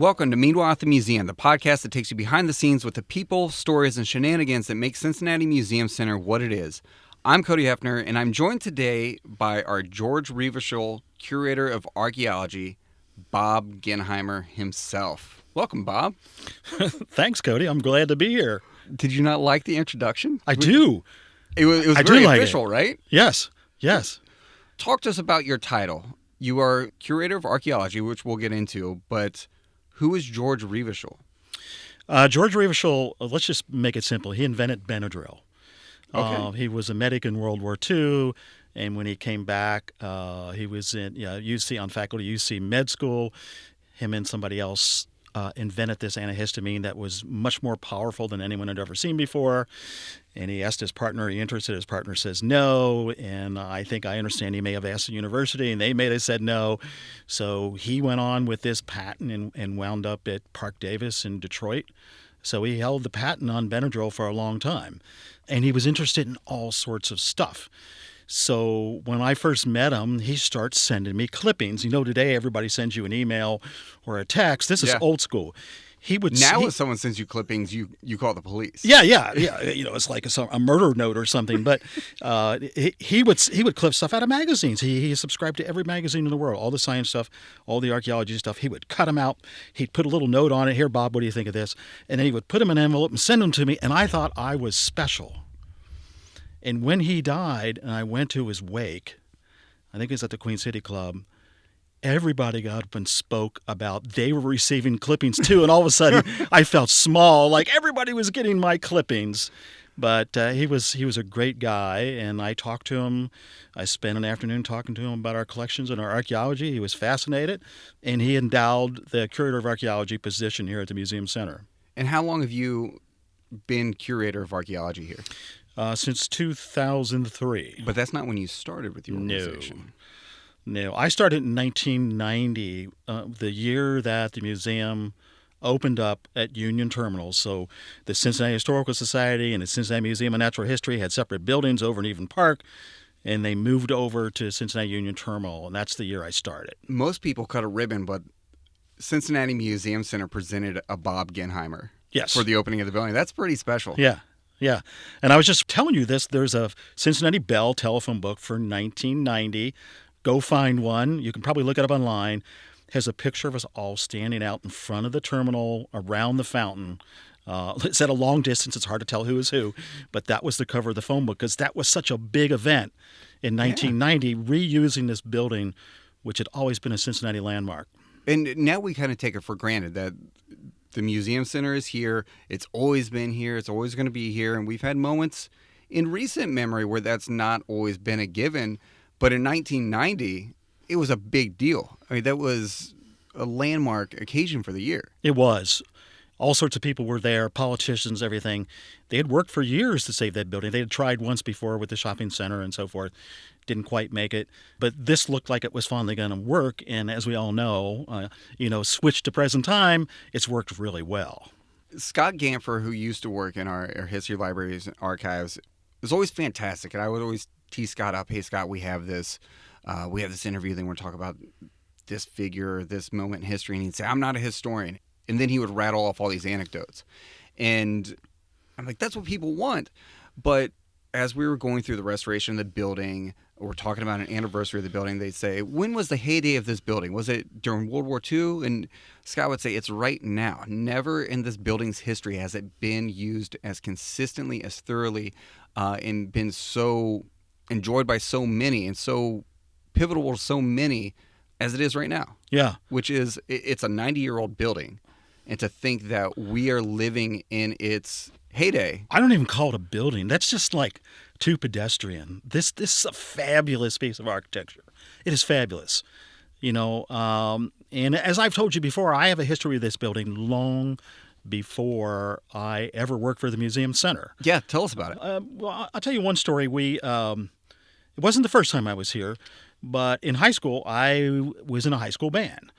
Welcome to Meanwhile at the Museum, the podcast that takes you behind the scenes with the people, stories, and shenanigans that make Cincinnati Museum Center what it is. I'm Cody Hefner, and I'm joined today by our George Revachol Curator of Archaeology, Bob Genheimer himself. Welcome, Bob. Thanks, Cody. I'm glad to be here. Did you not like the introduction? I do. It was very official, right? Yes. Talk to us about your title. You are Curator of Archaeology, which we'll get into, but who is George Revachol? George Revachol, let's just make it simple. He invented Benadryl. Okay. He was a medic in World War II, and when he came back, he was in UC on faculty, UC Med School. Him and somebody else invented this antihistamine that was much more powerful than anyone had ever seen before. And he asked his partner, are you interested? His partner says no. And I think I understand he may have asked the university, and they may have said no. So he went on with this patent and wound up at Park Davis in Detroit. So he held the patent on Benadryl for a long time. And he was interested in all sorts of stuff. So when I first met him, he starts sending me clippings. You know, today everybody sends you an email or a text. This is old school. If someone sends you clippings, you call the police. Yeah. You know, it's like a murder note or something. But he would clip stuff out of magazines. He subscribed to every magazine in the world, all the science stuff, all the archaeology stuff. He would cut them out. He'd put a little note on it. Here, Bob, what do you think of this? And then he would put them in an envelope and send them to me. And I thought I was special. And when he died, and I went to his wake, I think it was at the Queen City Club, everybody got up and spoke about they were receiving clippings too. And all of a sudden, I felt small, like everybody was getting my clippings. But he was a great guy, and I talked to him. I spent an afternoon talking to him about our collections and our archaeology. He was fascinated, and he endowed the Curator of Archaeology position here at the Museum Center. And how long have you been Curator of Archaeology here? Since 2003. But that's not when you started with your organization. No. I started in 1990, the year that the museum opened up at Union Terminal. So the Cincinnati Historical Society and the Cincinnati Museum of Natural History had separate buildings over in Even Park, and they moved over to Cincinnati Union Terminal, and that's the year I started. Most people cut a ribbon, but Cincinnati Museum Center presented a Bob Genheimer for the opening of the building. That's pretty special. Yeah. And I was just telling you this. There's a Cincinnati Bell telephone book for 1990. Go find one. You can probably look it up online. It has a picture of us all standing out in front of the terminal around the fountain. It's at a long distance. It's hard to tell who is who. But that was the cover of the phone book because that was such a big event in 1990, reusing this building, which had always been a Cincinnati landmark. And now we kind of take it for granted that the Museum Center is here. It's always been here. It's always going to be here. And we've had moments in recent memory where that's not always been a given. But in 1990, it was a big deal. I mean, that was a landmark occasion for the year. It was. All sorts of people were there, politicians, everything. They had worked for years to save that building. They had tried once before with the shopping center and so forth. Didn't quite make it. But this looked like it was finally going to work. And as we all know, switched to present time, it's worked really well. Scott Gamfer, who used to work in our history libraries and archives, was always fantastic. And I would always tee Scott up, hey, Scott, we have this interview, then we're talking about this figure, this moment in history. And he'd say, I'm not a historian. And then he would rattle off all these anecdotes. And I'm like, that's what people want. But as we were going through the restoration of the building, we're talking about an anniversary of the building, they'd say, when was the heyday of this building? Was it during World War II? And Scott would say, it's right now. Never in this building's history has it been used as consistently, as thoroughly, and been so enjoyed by so many and so pivotal to so many as it is right now. Yeah. Which is, it's a 90-year-old building. And to think that we are living in its heyday. I don't even call it a building. That's just like too pedestrian. This is a fabulous piece of architecture. It is fabulous. And as I've told you before, I have a history of this building long before I ever worked for the Museum Center. Yeah, tell us about it. Well, I'll tell you one story. It wasn't the first time I was here, but in high school, I was in a high school band.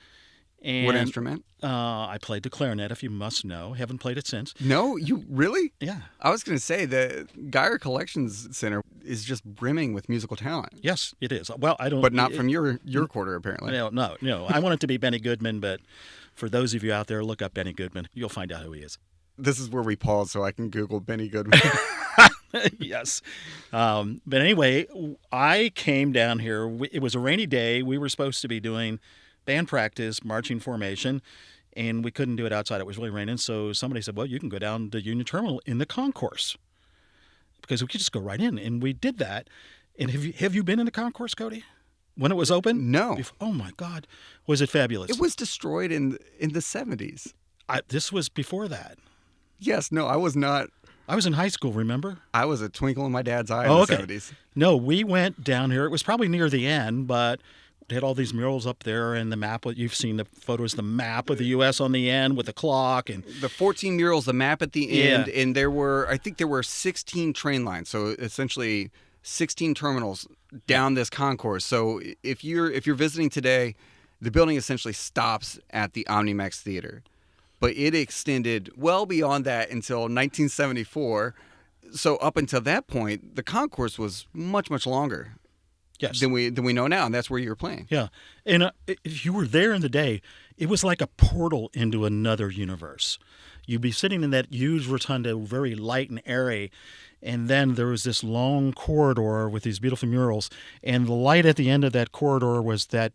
What And instrument? I played the clarinet, if you must know. Haven't played it since. No, you really? Yeah. I was going to say the Geyer Collections Center is just brimming with musical talent, Yes, it is. Well, I don't. but not from your quarter apparently. No. I want it to be Benny Goodman, but for those of you out there, look up Benny Goodman. You'll find out who he is. This is where we pause so I can Google Benny Goodman. Yes. But anyway, I came down here. It was a rainy day. We were supposed to be doing band practice, marching formation, and we couldn't do it outside. It was really raining. So somebody said, well, you can go down the Union Terminal in the concourse because we could just go right in. And we did that. And have you been in the concourse, Cody? When it was open? No. Oh, my God. Was it fabulous? It was destroyed in the 70s. This was before that. Yes, no, I was not. I was in high school, remember? I was a twinkle in my dad's eye in the 70s. No, we went down here. It was probably near the end, but they had all these murals up there and the map. You've seen the photos, the map of the U.S. on the end with the clock. And the 14 murals, the map at the end, Yeah. and I think there were 16 train lines, so essentially 16 terminals down this concourse. So if you're visiting today, the building essentially stops at the Omnimax Theater. But it extended well beyond that until 1974. So up until that point, the concourse was much, much longer yes. than we know now, and that's where you were playing. Yeah. And if you were there in the day, it was like a portal into another universe. You'd be sitting in that huge rotunda, very light and airy, and then there was this long corridor with these beautiful murals, and the light at the end of that corridor was the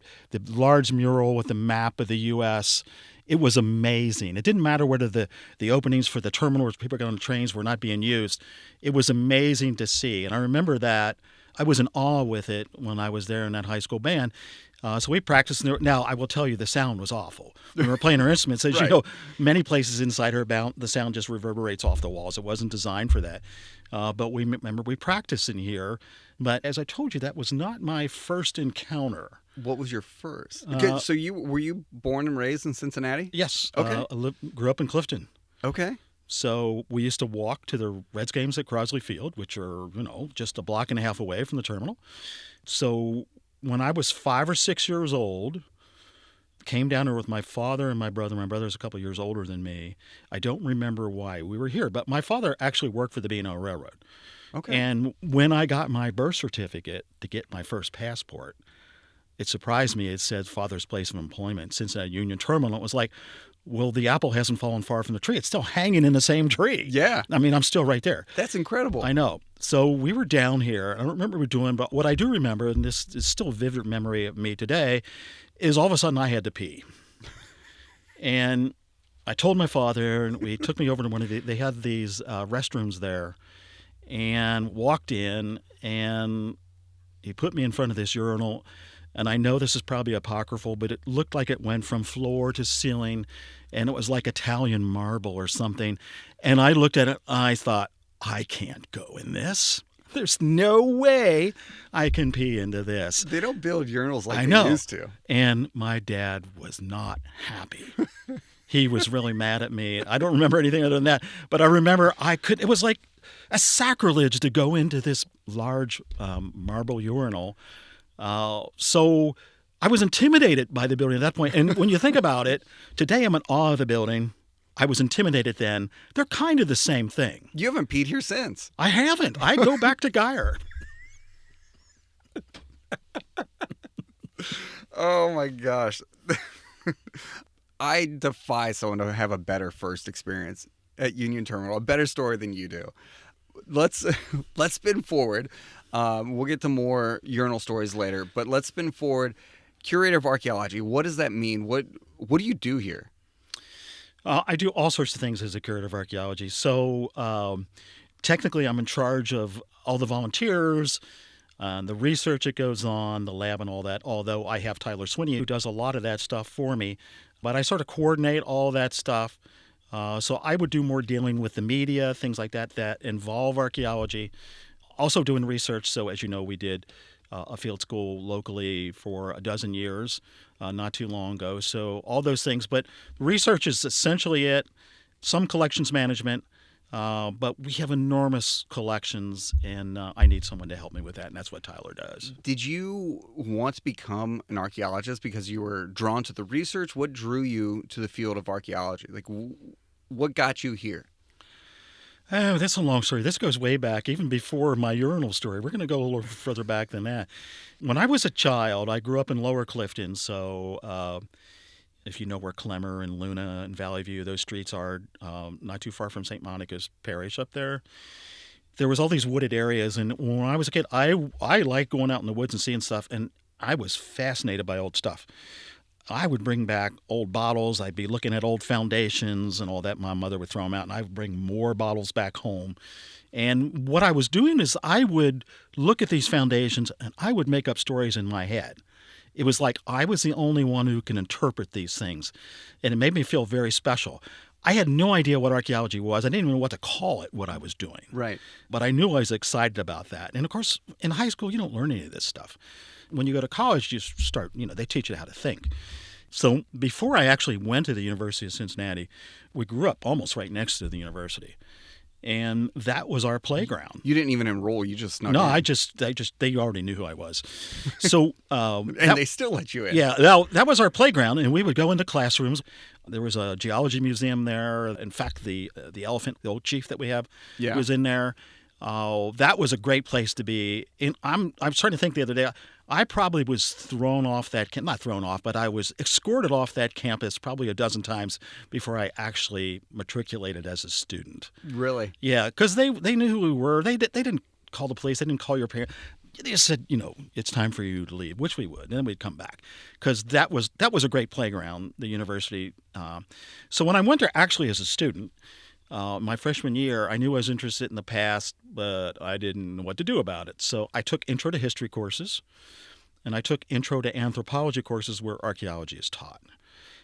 large mural with the map of the U.S. It was amazing. It didn't matter whether the openings for the terminal where people got on the trains were not being used. It was amazing to see. And I remember that. I was in awe with it when I was there in that high school band. So we practiced. Now, I will tell you, the sound was awful. When we were playing our instruments, as Right. you know, many places inside her bound, the sound just reverberates off the walls. It wasn't designed for that. But we practiced in here. But as I told you, that was not my first encounter. What was your first? Okay, so were you born and raised in Cincinnati? Yes. Okay. I grew up in Clifton. Okay. So we used to walk to the Reds games at Crosley Field, which are, just a block and a half away from the terminal. So when I was 5 or 6 years old, came down here with my father and my brother. My brother's a couple years older than me. I don't remember why we were here, but my father actually worked for the B&O Railroad. Okay. And when I got my birth certificate to get my first passport, it surprised me. It said father's place of employment, Cincinnati Union Terminal. It was like, well, the apple hasn't fallen far from the tree. It's still hanging in the same tree. Yeah. I mean, I'm still right there. That's incredible. I know. So we were down here. I don't remember what we were doing, but what I do remember, and this is still a vivid memory of me today, is all of a sudden I had to pee. And I told my father, and he took me over to they had these restrooms there, and walked in, and he put me in front of this urinal. And I know this is probably apocryphal, but it looked like it went from floor to ceiling, and it was like Italian marble or something. And I looked at it, I thought, I can't go in this. There's no way I can pee into this. They don't build urinals like I they know. used to. And my dad was not happy. He was really mad at me. I don't remember anything other than that, but I remember it was like a sacrilege to go into this large marble urinal. So I was intimidated by the building at that point. And when you think about it, today I'm in awe of the building. I was intimidated then. They're kind of the same thing. You haven't peed here since. I haven't. I go back to Geyer. Oh my gosh. I defy someone to have a better first experience at Union Terminal, a better story than you do. Let's spin forward. We'll get to more urinal stories later, but let's spin forward. Curator of Archaeology. What does that mean? What do you do here? I do all sorts of things as a curator of archaeology. So technically, I'm in charge of all the volunteers, the research that goes on, the lab and all that, although I have Tyler Swinney who does a lot of that stuff for me. But I sort of coordinate all that stuff. So I would do more dealing with the media, things like that involve archaeology. Also doing research. So as you know, we did a field school locally for a dozen years, not too long ago. So all those things. But research is essentially it. Some collections management, But we have enormous collections, and I need someone to help me with that, and that's what Tyler does. Did you want to become an archaeologist because you were drawn to the research? What drew you to the field of archaeology? Like, what got you here? Oh, that's a long story. This goes way back, even before my urinal story. We're going to go a little further back than that. When I was a child, I grew up in Lower Clifton, so if you know where Clemmer and Luna and Valley View, those streets are, not too far from St. Monica's Parish up there. There was all these wooded areas, and when I was a kid, I liked going out in the woods and seeing stuff, and I was fascinated by old stuff. I would bring back old bottles. I'd be looking at old foundations and all that. My mother would throw them out, and I would bring more bottles back home. And what I was doing is I would look at these foundations, and I would make up stories in my head. It was like I was the only one who can interpret these things, and it made me feel very special. I had no idea what archaeology was. I didn't even know what to call it, what I was doing. Right. But I knew I was excited about that. And of course, in high school, you don't learn any of this stuff. When you go to college, you start, they teach you how to think. So before I actually went to the University of Cincinnati, we grew up almost right next to the university. And that was our playground. You didn't even enroll. You just snuck No, in. they already knew who I was. So, and they still let you in. Yeah, that was our playground, and we would go into classrooms. There was a geology museum there. In fact, the elephant, the old chief that we have, was in there. That was a great place to be. And I'm starting to think the other day, I probably was thrown off that not thrown off, but I was escorted off that campus probably a dozen times before I actually matriculated as a student. Really? Yeah, because they knew who we were. They didn't call the police. They didn't call your parents. They just said, it's time for you to leave, which we would, and then we'd come back, because that was a great playground, the university. So when I went there actually as a student, my freshman year, I knew I was interested in the past, but I didn't know what to do about it. So I took Intro to History courses, and I took Intro to Anthropology courses where archaeology is taught.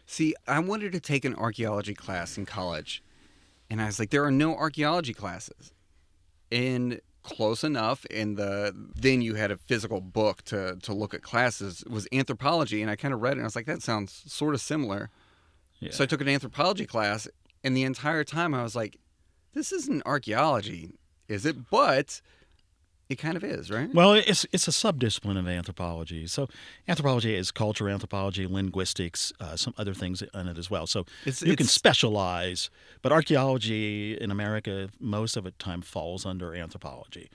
See, I wanted to take an archaeology class in college, and I was like, there are no archaeology classes. And close enough, and then you had a physical book to look at classes, was anthropology, and I kind of read it, and I was like, that sounds sort of similar. Yeah. So I took an anthropology class, and the entire time I was like, this isn't archaeology, is it? But it kind of is, right? Well, it's a subdiscipline of anthropology. So anthropology is culture anthropology, linguistics, some other things in it as well. So you can specialize, but archaeology in America, most of the time falls under anthropology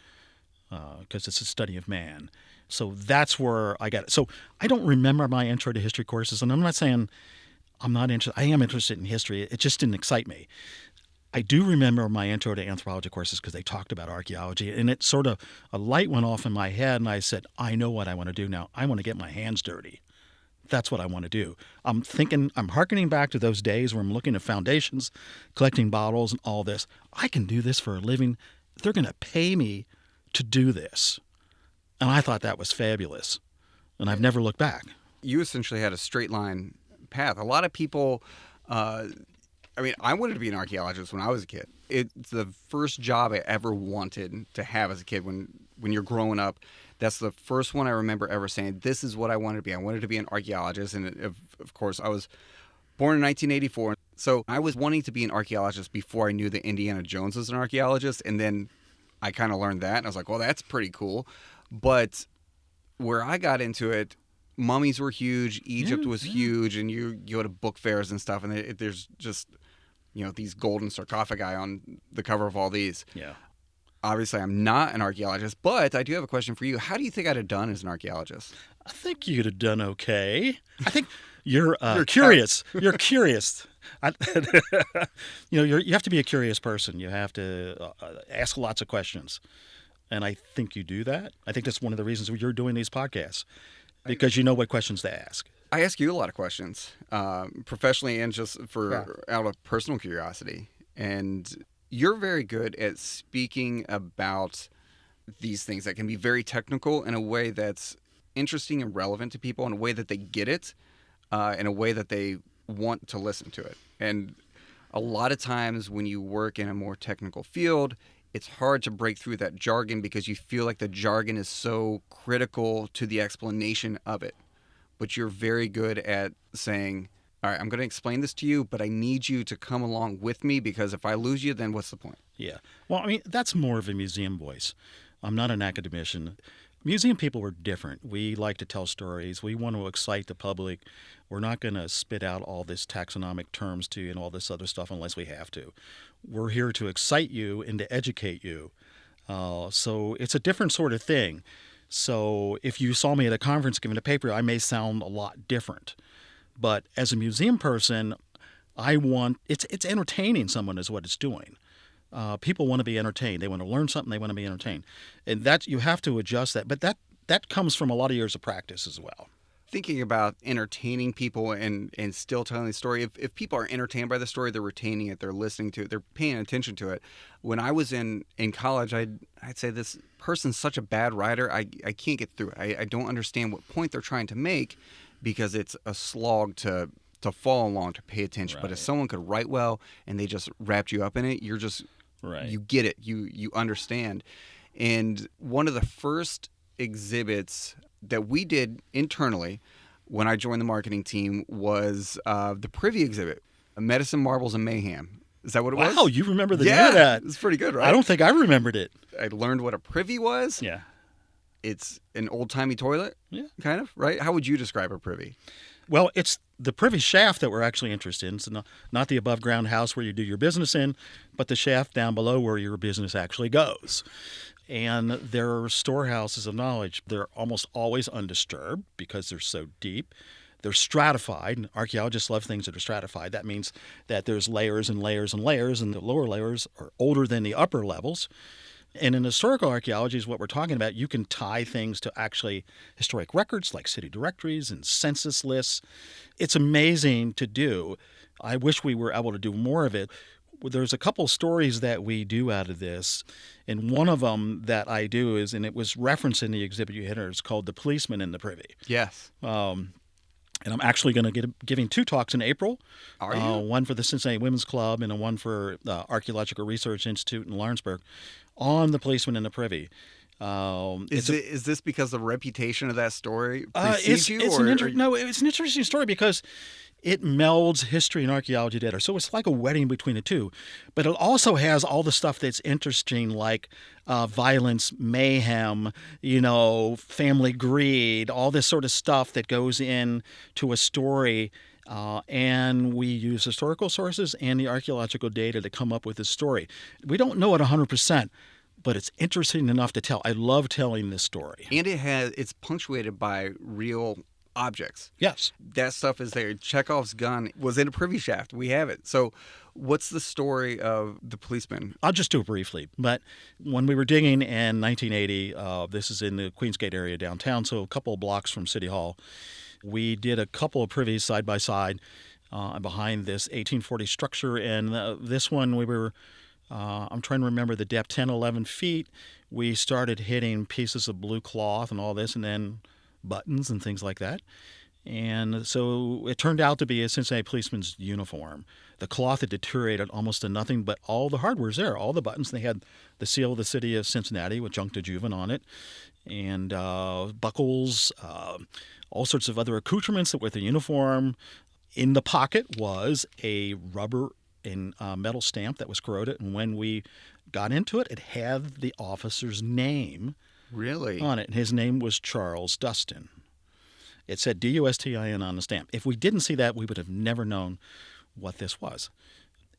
because it's a study of man. So that's where I got it. So I don't remember my Intro to History courses, and I'm not saying I'm not interested. I am interested in history. It just didn't excite me. I do remember my Intro to Anthropology courses because they talked about archaeology, and it sort of, a light went off in my head, and I said, I know what I want to do now. I want to get my hands dirty. That's what I want to do. I'm hearkening back to those days where I'm looking at foundations, collecting bottles and all this. I can do this for a living. They're going to pay me to do this. And I thought that was fabulous, and I've never looked back. You essentially had a straight line path. A lot of people... I wanted to be an archaeologist when I was a kid. It's the first job I ever wanted to have as a kid. When you're growing up, that's the first one I remember ever saying, this is what I wanted to be. I wanted to be an archaeologist. And of course, I was born in 1984. So I was wanting to be an archaeologist before I knew that Indiana Jones was an archaeologist. And then I kind of learned that. And I was like, well, that's pretty cool. But where I got into it, mummies were huge. Egypt was huge. And you go to book fairs and stuff. And there's just... these golden sarcophagi on the cover of all these. Yeah. Obviously, I'm not an archaeologist, but I do have a question for you. How do you think I'd have done as an archaeologist? I think you'd have done okay. I think you're curious. You're curious. You have to be a curious person. You have to ask lots of questions. And I think you do that. I think that's one of the reasons you're doing these podcasts, because you know what questions to ask. I ask you a lot of questions, professionally and just out of personal curiosity. And you're very good at speaking about these things that can be very technical in a way that's interesting and relevant to people, in a way that they get it, in a way that they want to listen to it. And a lot of times when you work in a more technical field, it's hard to break through that jargon because you feel like the jargon is so critical to the explanation of it. But you're very good at saying, all right, I'm going to explain this to you, but I need you to come along with me because if I lose you, then what's the point? Yeah. Well, I mean, that's more of a museum voice. I'm not an academician. Museum people are different. We like to tell stories. We want to excite the public. We're not going to spit out all this taxonomic terms to you and all this other stuff unless we have to. We're here to excite you and to educate you. So it's a different sort of thing. So if you saw me at a conference giving a paper, I may sound a lot different. But as a museum person, it's entertaining someone is what it's doing. People want to be entertained. They want to learn something. They want to be entertained. And that you have to adjust that. But that comes from a lot of years of practice as well. Thinking about entertaining people and still telling the story, if people are entertained by the story, they're retaining it, they're listening to it, they're paying attention to it. When I was in college, I'd say this person's such a bad writer, I can't get through it. I don't understand what point they're trying to make because it's a slog to follow along, to pay attention. Right. But if someone could write well and they just wrapped you up in it, you're just, Right. you get it, you understand. And one of the first exhibits that we did internally when I joined the marketing team was the Privy exhibit, Medicine, Marbles, and Mayhem. Is that what it was? Wow, you remember the name of that. It's pretty good, right? I don't think I remembered it. I learned what a privy was. Yeah. It's an old-timey toilet, Yeah. kind of, right? How would you describe a privy? Well, it's the privy shaft that we're actually interested in. So not the above-ground house where you do your business in, but the shaft down below where your business actually goes. And they're storehouses of knowledge. They're almost always undisturbed because they're so deep. They're stratified. Archaeologists love things that are stratified. That means that there's layers and layers and layers, and the lower layers are older than the upper levels. And in historical archaeology is what we're talking about. You can tie things to actually historic records like city directories and census lists. It's amazing to do. I wish we were able to do more of it. There's a couple stories that we do out of this, and one of them that I do is, and it was referenced in the exhibit you had, it's called The Policeman in the Privy. Yes. And I'm actually going to giving 2 talks in April. Are you? One for the Cincinnati Women's Club and one for the Archaeological Research Institute in Lawrenceburg on the policeman in the Privy. Is this because the reputation of that story precedes you? It's an interesting story because it melds history and archaeology together. So it's like a wedding between the two. But it also has all the stuff that's interesting, like violence, mayhem, family greed, all this sort of stuff that goes into a story. And we use historical sources and the archaeological data to come up with this story. We don't know it 100%. But it's interesting enough to tell. I love telling this story. And it's punctuated by real objects. Yes. That stuff is there. Chekhov's gun was in a privy shaft. We have it. So what's the story of the policeman? I'll just do it briefly. But when we were digging in 1980, this is in the Queensgate area downtown, so a couple of blocks from City Hall, we did a couple of privies side by side behind this 1840 structure. And this one we were... I'm trying to remember the depth, 10, 11 feet. We started hitting pieces of blue cloth and all this, and then buttons and things like that. And so it turned out to be a Cincinnati policeman's uniform. The cloth had deteriorated almost to nothing, but all the hardware's there. All the buttons. They had the seal of the city of Cincinnati with Junct adjuvant on it, and buckles, all sorts of other accoutrements with the uniform. In the pocket was a rubber and metal stamp that was corroded, and when we got into it, it had the officer's name Really? on it, and his name was Charles Dustin. It said D-U-S-T-I-N on the stamp. If we didn't see that, we would have never known what this was.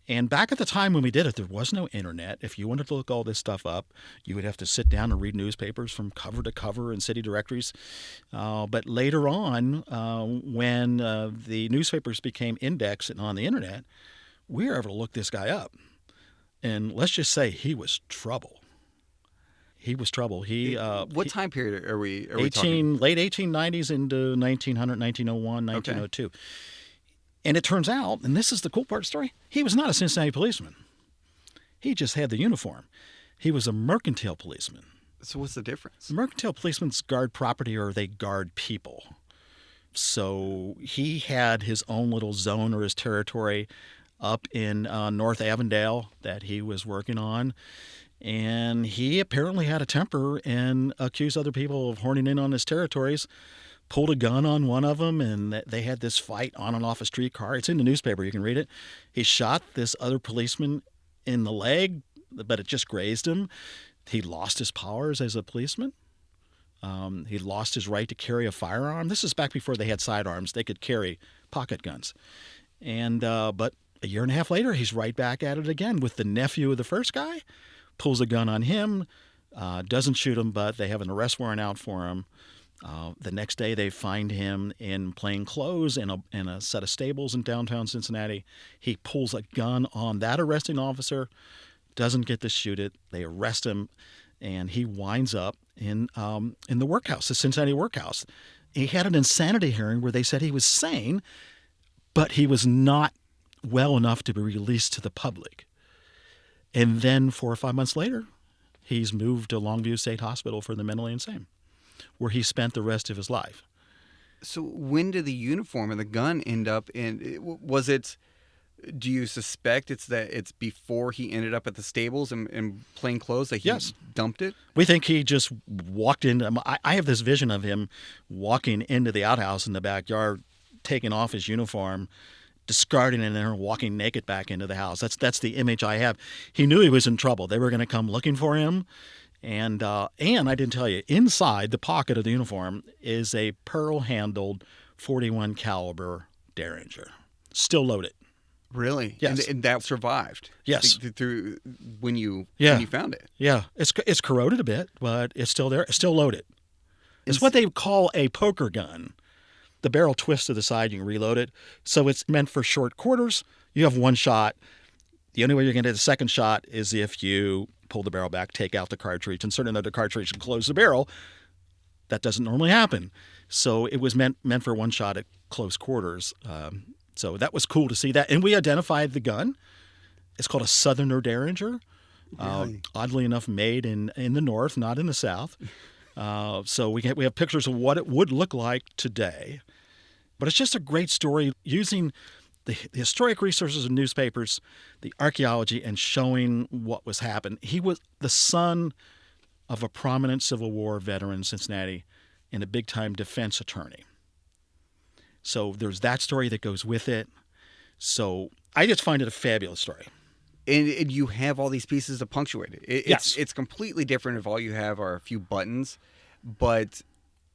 And back at the time when we did it, there was no internet. If you wanted to look all this stuff up, you would have to sit down and read newspapers from cover to cover in city directories. But later on, when the newspapers became indexed and on the internet, we were able to look this guy up. And let's just say he was trouble. He was trouble. What time period are we talking? Late 1890s into 1900, 1901, 1902. Okay. And it turns out, and this is the cool part of the story, he was not a Cincinnati policeman. He just had the uniform. He was a mercantile policeman. So what's the difference? Mercantile policemen guard property, or they guard people. So he had his own little zone or his territory up in North Avondale that he was working on. And he apparently had a temper and accused other people of horning in on his territories. pulled a gun on one of them, and they had this fight on and off a streetcar. It's in the newspaper. You can read it. He shot this other policeman in the leg, but it just grazed him. He lost his powers as a policeman. He lost his right to carry a firearm. This is back before they had sidearms. They could carry pocket guns. And but a year and a half later, he's right back at it again with the nephew of the first guy. Pulls a gun on him, doesn't shoot him, but they have an arrest warrant out for him. The next day, they find him in plain clothes in a set of stables in downtown Cincinnati. He pulls a gun on that arresting officer, doesn't get to shoot it. They arrest him, and he winds up in the workhouse, the Cincinnati workhouse. He had an insanity hearing where they said he was sane, but he was not well enough to be released to the public. And then 4 or 5 months later, he's moved to Longview State Hospital for the mentally insane, where he spent the rest of his life. So when did the uniform and the gun end up in? Was it? Do you suspect it's before he ended up at the stables in plain clothes that he Yes. dumped it? We think he just walked in. I have this vision of him walking into the outhouse in the backyard, taking off his uniform, discarding it, and then walking naked back into the house. That's the image I have. He knew he was in trouble. They were going to come looking for him. And I didn't tell you, inside the pocket of the uniform is a pearl-handled .41 caliber Derringer, still loaded. Really? Yes. And that survived. Yes. Through when you found it. Yeah, it's corroded a bit, but it's still there. It's still loaded. It's what they call a poker gun. The barrel twists to the side. You can reload it. So it's meant for short quarters. You have one shot. The only way you're going to get a second shot is if you pull the barrel back, take out the cartridge, insert another cartridge, and close the barrel. That doesn't normally happen. So it was meant for one shot at close quarters. So that was cool to see that. And we identified the gun. It's called a Southerner Derringer. Really? Oddly enough, made in the North, not in the South. So we have pictures of what it would look like today. But it's just a great story using the historic resources of newspapers, the archaeology, and showing what was happening. He was the son of a prominent Civil War veteran in Cincinnati and a big-time defense attorney. So there's that story that goes with it. So I just find it a fabulous story. And you have all these pieces to punctuate it. Yes. It's completely different if all you have are a few buttons. But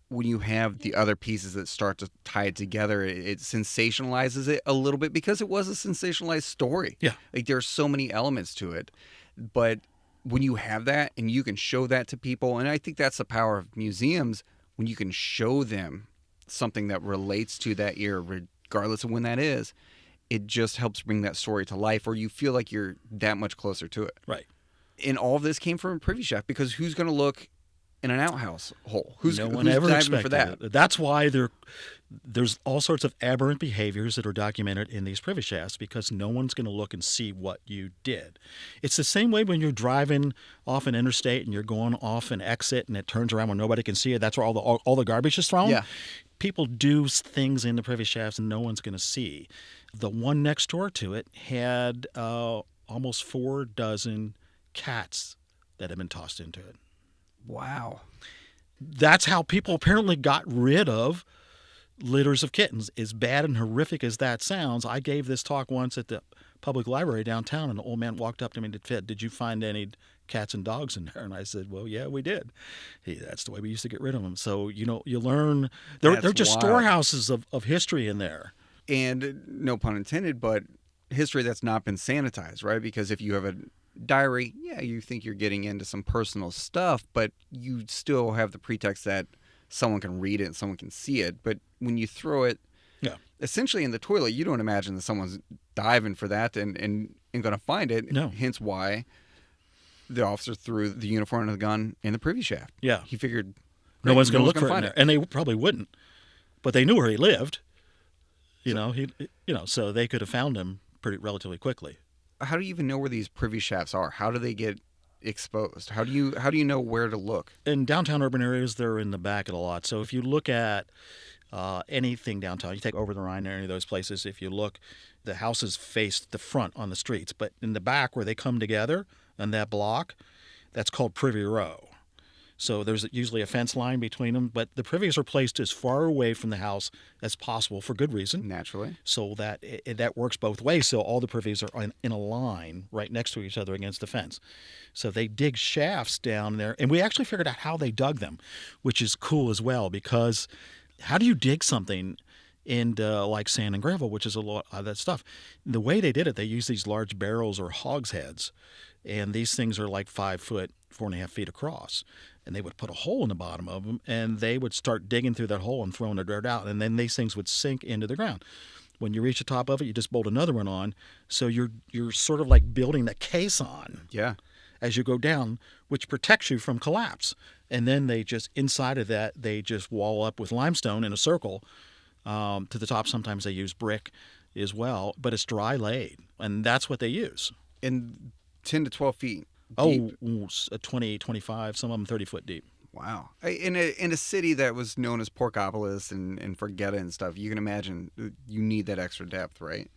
when you have the other pieces that start to tie it together, it sensationalizes it a little bit because it was a sensationalized story. Yeah. Like there's so many elements to it. But when you have that and you can show that to people, and I think that's the power of museums, when you can show them something that relates to that era, regardless of when that is, it just helps bring that story to life, or you feel like you're that much closer to it. Right. And all of this came from a privy chef, because who's going to look in an outhouse hole? No one ever expected for that? it. That's why there's all sorts of aberrant behaviors that are documented in these privy shafts, because no one's going to look and see what you did. It's the same way when you're driving off an interstate and you're going off an exit and it turns around when nobody can see it. That's where all the garbage is thrown. Yeah. People do things in the privy shafts and no one's going to see. The one next door to it had almost 4 dozen cats that had been tossed into it. Wow. That's how people apparently got rid of litters of kittens. As bad and horrific as that sounds, I gave this talk once at the public library downtown, and an old man walked up to me and said, "Did you find any cats and dogs in there?" And I said, "Well, yeah, we did. That's the way we used to get rid of them." So, you learn. They're just wild. Storehouses of history in there. And no pun intended, but history that's not been sanitized, right? Because if you have a diary, yeah, you think you're getting into some personal stuff, but you still have the pretext that someone can read it and someone can see it. But when you throw it essentially in the toilet, you don't imagine that someone's diving for that and going to find it. No. Hence why the officer threw the uniform and the gun in the privy shaft. Yeah. He figured No one's going to look for it in find there. And they probably wouldn't. But they knew where he lived. So they could have found him relatively quickly. How do you even know where these privy shafts are? How do they get exposed? How do you know where to look? In downtown urban areas, they're in the back of the lot. So if you look at anything downtown, you take Over the Rhine or any of those places, if you look, the houses face the front on the streets. But in the back where they come together on that block, that's called Privy Row. So there's usually a fence line between them, but the privies are placed as far away from the house as possible for good reason, Naturally. so that that works both ways. So all the privies are in a line right next to each other against the fence. So they dig shafts down there, and we actually figured out how they dug them, which is cool as well, because how do you dig something into like sand and gravel, which is a lot of that stuff? The way they did it, they used these large barrels or hogsheads, and these things are like 5 foot, 4.5 feet across. And they would put a hole in the bottom of them, and they would start digging through that hole and throwing the dirt out, and then these things would sink into the ground. When you reach the top of it, you just bolt another one on, so you're sort of like building the caisson Yeah. as you go down, which protects you from collapse. And then they just, inside of that, they just wall up with limestone in a circle to the top. Sometimes they use brick as well, but it's dry laid, and that's what they use. And 10 to 12 feet. Oh, Deep. 20, 25, some of them 30 foot deep. Wow. In a city that was known as Porkopolis and Forgetta and stuff, you can imagine you need that extra depth, right?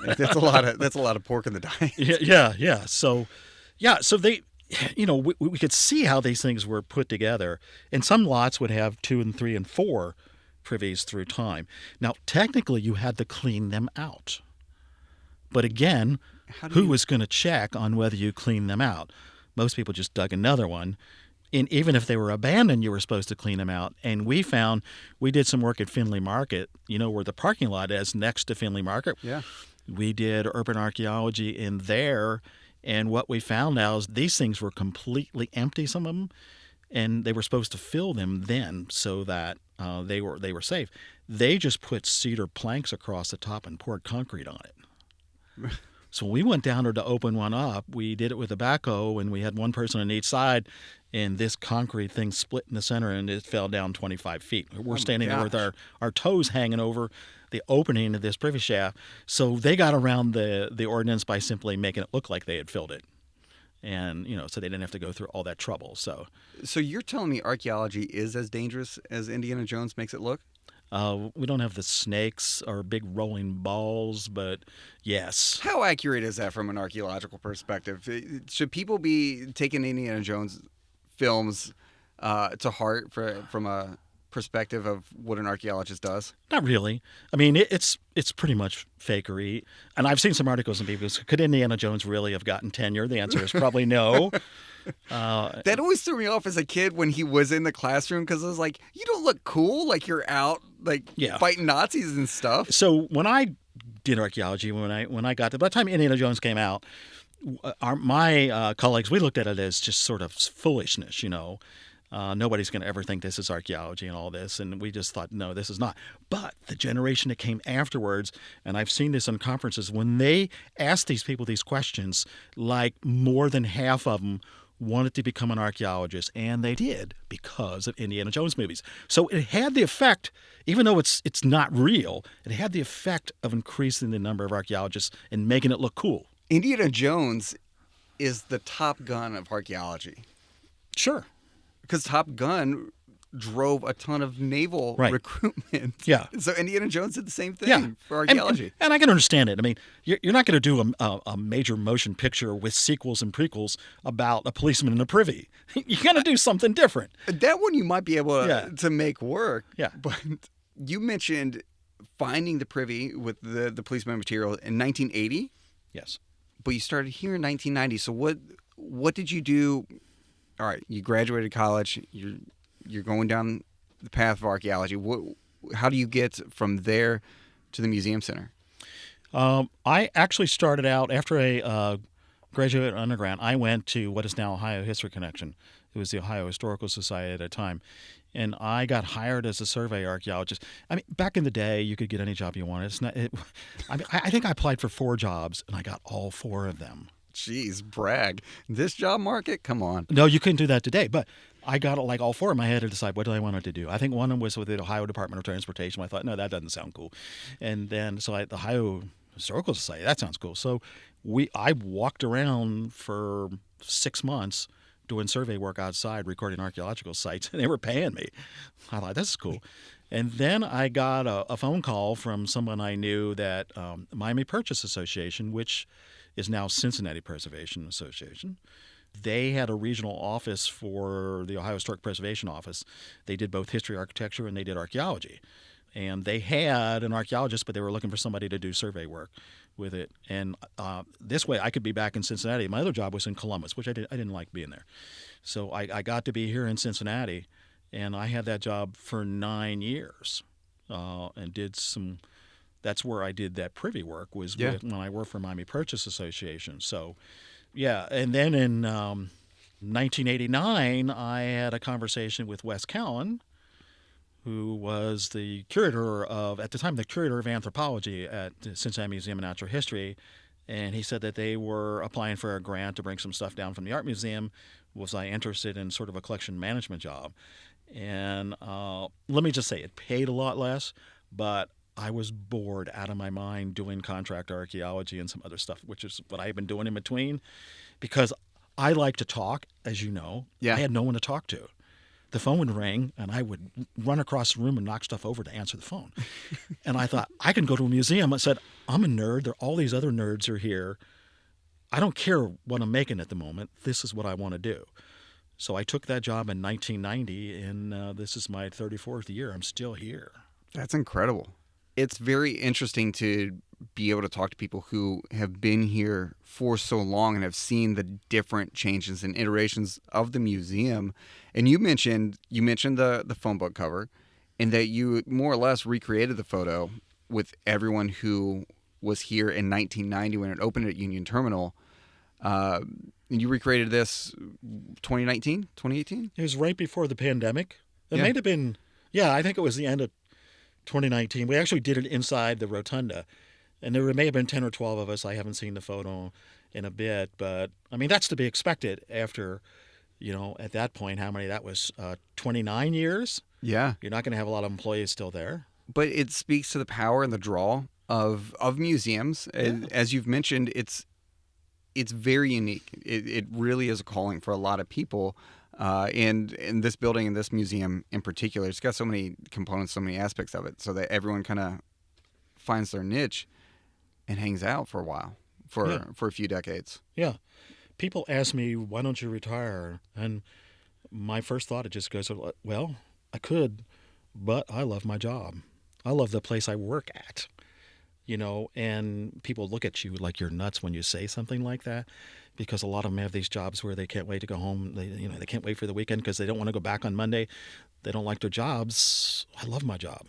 That's a lot of pork in the diet. Yeah. So they, we could see how these things were put together, and some lots would have 2 and 3 and 4 privies through time. Now, technically, you had to clean them out, but again, who was going to check on whether you cleaned them out? Most people just dug another one. And even if they were abandoned, you were supposed to clean them out. And we did some work at Findlay Market, where the parking lot is next to Findlay Market. Yeah. We did urban archaeology in there. And what we found out is these things were completely empty, some of them. And they were supposed to fill them then so that they were safe. They just put cedar planks across the top and poured concrete on it. So we went down there to open one up. We did it with a backhoe, and we had one person on each side, and this concrete thing split in the center, and it fell down 25 feet. We're standing there with our toes hanging over the opening of this privy shaft. So they got around the ordinance by simply making it look like they had filled it. And, so they didn't have to go through all that trouble. So you're telling me archaeology is as dangerous as Indiana Jones makes it look? we don't have the snakes or big rolling balls, but yes. How accurate is that from an archaeological perspective? Should people be taking Indiana Jones films to heart from a perspective of what an archaeologist does? Not really. I mean, it's pretty much fakery. And I've seen some articles and people say, could Indiana Jones really have gotten tenure? The answer is probably no. That always threw me off as a kid when he was in the classroom, because I was like, you don't look cool, like you're out fighting Nazis and stuff. So when I did archaeology, when I got to, by the time Indiana Jones came out, my colleagues, we looked at it as just sort of foolishness, nobody's going to ever think this is archaeology and all this. And we just thought, no, this is not. But the generation that came afterwards, and I've seen this in conferences, when they asked these people these questions, like more than half of them wanted to become an archaeologist, and they did because of Indiana Jones movies. So it had the effect, even though it's not real, it had the effect of increasing the number of archaeologists and making it look cool. Indiana Jones is the Top Gun of archaeology. Sure. Because Top Gun drove a ton of naval recruitment. Yeah. So Indiana Jones did the same thing for archaeology. And I can understand it. I mean, you're not going to do a major motion picture with sequels and prequels about a policeman in a privy. You're going to do something different. That one you might be able to make work. Yeah. But you mentioned finding the privy with the policeman material in 1980. Yes. But you started here in 1990. So what did you do? All right, you graduated college. You're going down the path of archaeology. How do you get from there to the museum center? I actually started out after a graduate undergrad. I went to what is now Ohio History Connection. It was the Ohio Historical Society at the time. And I got hired as a survey archaeologist. I mean, back in the day, you could get any job you wanted. I think I applied for 4 jobs, and I got all 4 of them. Jeez, brag. This job market? Come on. No, you couldn't do that today. But I got like all 4 of them. I had to decide what I wanted to do. I think one of them was with the Ohio Department of Transportation. I thought, no, that doesn't sound cool. And then the Ohio Historical Society, that sounds cool. So I walked around for 6 months doing survey work outside, recording archaeological sites, and they were paying me. I thought, this is cool. And then I got a phone call from someone I knew that Miami Purchase Association, which is now Cincinnati Preservation Association, They had a regional office for the Ohio Historic Preservation Office. They did both history, architecture, and they did archaeology. And they had an archaeologist, but they were looking for somebody to do survey work with it. And this way, I could be back in Cincinnati. My other job was in Columbus, which I didn't like being there. So I got to be here in Cincinnati, and I had that job for 9 years, and did some. That's where I did that privy work was when I worked for Miami Purchase Association. So, yeah. And then in 1989, I had a conversation with Wes Cowan, who was the curator at the time, the curator of anthropology at the Cincinnati Museum of Natural History. And he said that they were applying for a grant to bring some stuff down from the art museum. Was I interested in sort of a collection management job? And let me just say, it paid a lot less, but I was bored out of my mind doing contract archaeology and some other stuff, which is what I've been doing in between, because I like to talk, as you know. Yeah. I had no one to talk to. The phone would ring, and I would run across the room and knock stuff over to answer the phone. And I thought, I can go to a museum. I said, I'm a nerd. All these other nerds are here. I don't care what I'm making at the moment. This is what I want to do. So I took that job in 1990, and this is my 34th year. I'm still here. That's incredible. It's very interesting to be able to talk to people who have been here for so long and have seen the different changes and iterations of the museum. And you mentioned the phone book cover, and that you more or less recreated the photo with everyone who was here in 1990 when it opened at Union Terminal. And you recreated this 2019, 2018? It was right before the pandemic. It Yeah. may have been, I think it was the end of 2019. We actually did it inside the rotunda, and there may have been 10 or 12 of us. I haven't seen the photo in a bit, but I mean, that's to be expected after, at that point, how many that was, 29 years? Yeah. You're not going to have a lot of employees still there. But it speaks to the power and the draw of museums. And as you've mentioned, it's very unique. It really is a calling for a lot of people. And in this building and this museum in particular, it's got so many components, so many aspects of it, so that everyone kind of finds their niche and hangs out for a while, for a few decades. Yeah. People ask me, why don't you retire? And my first thought, it just goes, well, I could, but I love my job. I love the place I work at. And people look at you like you're nuts when you say something like that, because a lot of them have these jobs where they can't wait to go home. They can't wait for the weekend because they don't want to go back on Monday. They don't like their jobs. I love my job.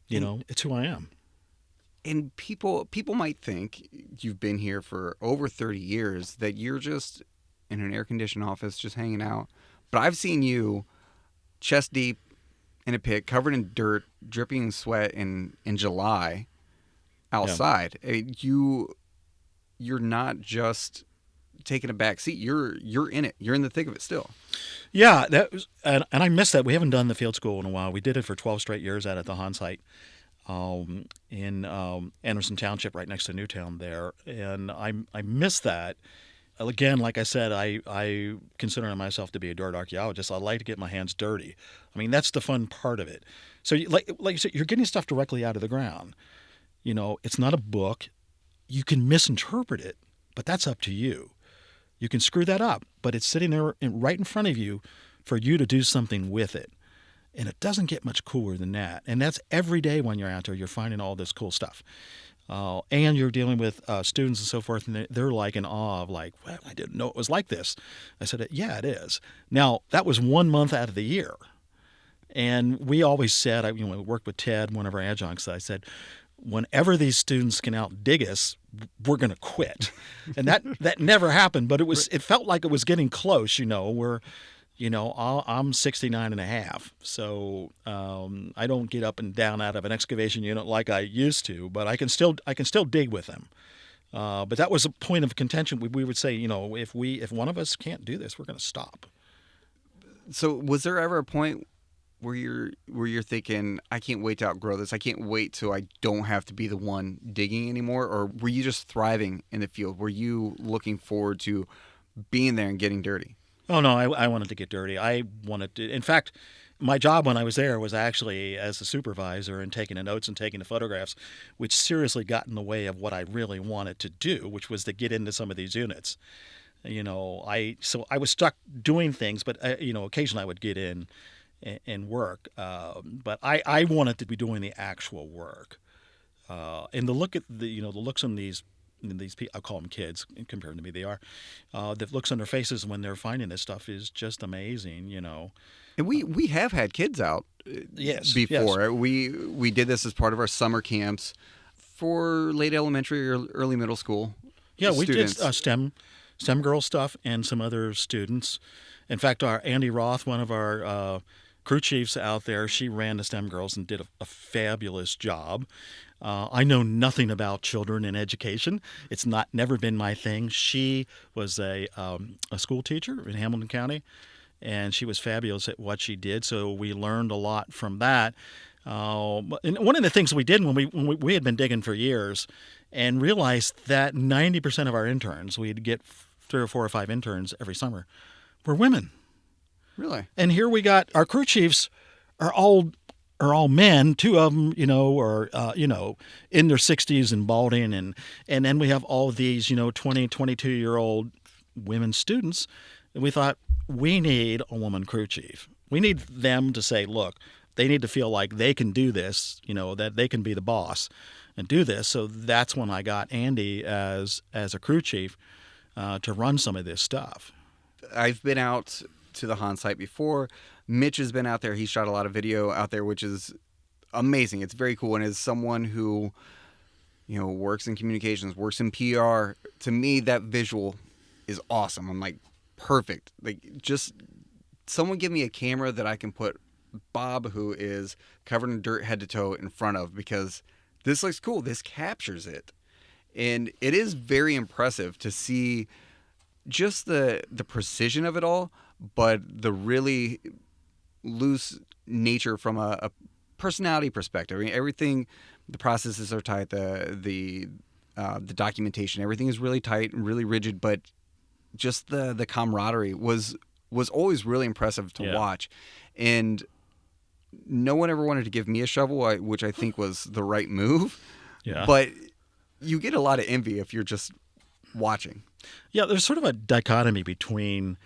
It's who I am. And people might think you've been here for over 30 years, that you're just in an air-conditioned office just hanging out. But I've seen you chest deep in a pit, covered in dirt, dripping in sweat in July outside. Yeah. You're not just taking a back seat. You're in it. You're in the thick of it still. Yeah, that was, and I miss that. We haven't done the field school in a while. We did it for 12 straight years out at the Hahn site in Anderson Township, right next to Newtown there, and I miss that. Again, like I said, I consider myself to be a dirt archaeologist. I like to get my hands dirty. I mean, that's the fun part of it. So, like you said, you're getting stuff directly out of the ground. It's not a book. You can misinterpret it, but that's up to you. You can screw that up, but it's sitting there right in front of you for you to do something with it. And it doesn't get much cooler than that. And that's every day when you're out there, you're finding all this cool stuff. And you're dealing with students and so forth, and they're like in awe of well, I didn't know it was like this. I said, yeah, it is. Now, that was 1 month out of the year. And we always said, we worked with Ted, one of our adjuncts, I said, whenever these students can outdig us, we're going to quit. And that never happened, but it felt like it was getting close, where, I'm 69 and a half. So I don't get up and down out of an excavation unit like I used to, but I can still dig with them. But that was a point of contention. We would say, if one of us can't do this, we're going to stop. So was there ever a point where you're thinking, I can't wait to outgrow this. I can't wait till I don't have to be the one digging anymore? Or were you just thriving in the field? Were you looking forward to being there and getting dirty? Oh, no, I wanted to get dirty. I wanted to. In fact, my job when I was there was actually as a supervisor and taking the notes and taking the photographs, which seriously got in the way of what I really wanted to do, which was to get into some of these units. I was stuck doing things, but occasionally I would get in and work. But I wanted to be doing the actual work. And the look at the looks on these people, I call them kids compared to me, they are, the looks on their faces when they're finding this stuff is just amazing. And we have had kids out Yes, before. yes. We did this as part of our summer camps for late elementary or early middle school. Yeah, we did students. STEM girl stuff and some other students. In fact, our Andy Roth, one of our crew chiefs out there, she ran the STEM girls and did a fabulous job. I know nothing about children and education. It's never been my thing. She was a school teacher in Hamilton County, and she was fabulous at what she did. So we learned a lot from that. And one of the things we did when we had been digging for years, and realized that 90% of our interns, we'd get 3 or 4 or 5 interns every summer, were women. Really? And here we got our crew chiefs are all men. 2 of them, are in their 60s and balding, and then we have all these 20, 22-year-old women students. And we thought, we need a woman crew chief. We need them to say, look, they need to feel like they can do this, that they can be the boss and do this. So that's when I got Andy as a crew chief to run some of this stuff. I've been out to the Han site before. Mitch has been out there. He shot a lot of video out there, which is amazing. It's very cool. And as someone who, works in communications, works in PR, to me, that visual is awesome. I'm like, perfect. Like, just someone give me a camera that I can put Bob, who is covered in dirt head to toe, in front of, because this looks cool. This captures it. And it is very impressive to see just the precision of it all, but the really loose nature from a personality perspective. I mean, everything, the processes are tight, the documentation, everything is really tight and really rigid, but just the camaraderie was always really impressive to watch. And no one ever wanted to give me a shovel, which I think was the right move. Yeah. But you get a lot of envy if you're just watching. Yeah, there's sort of a dichotomy between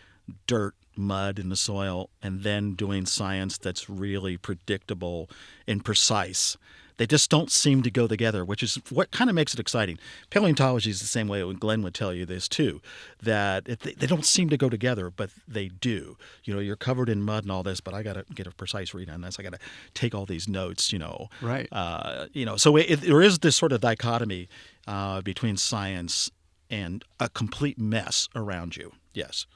dirt, mud in the soil, and then doing science that's really predictable and precise. They just don't seem to go together, which is what kind of makes it exciting. Paleontology is the same way. Glenn would tell you this too, that they don't seem to go together, but they do. You're covered in mud and all this, but I got to get a precise read on this. I got to take all these notes. Right. So there is this sort of dichotomy between science and a complete mess around you. Yes.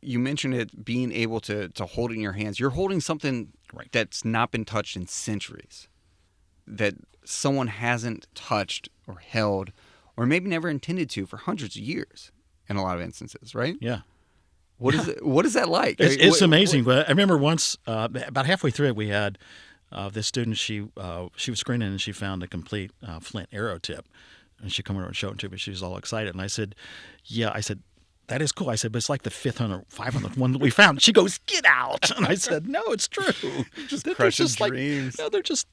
You mentioned it being able to hold it in your hands. You're holding something that's not been touched in centuries, that someone hasn't touched or held, or maybe never intended to, for hundreds of years in a lot of instances, right? Yeah. What is that like? It's amazing. But I remember once, about halfway through it, we had this student. She was screening and she found a complete flint arrow tip, and she come over and showed it to me. She was all excited, and I said, "Yeah," I said, "that is cool." I said, "But it's like the 500th one that we found." She goes, "Get out!" And I said, "No, it's true. Just crushing dreams.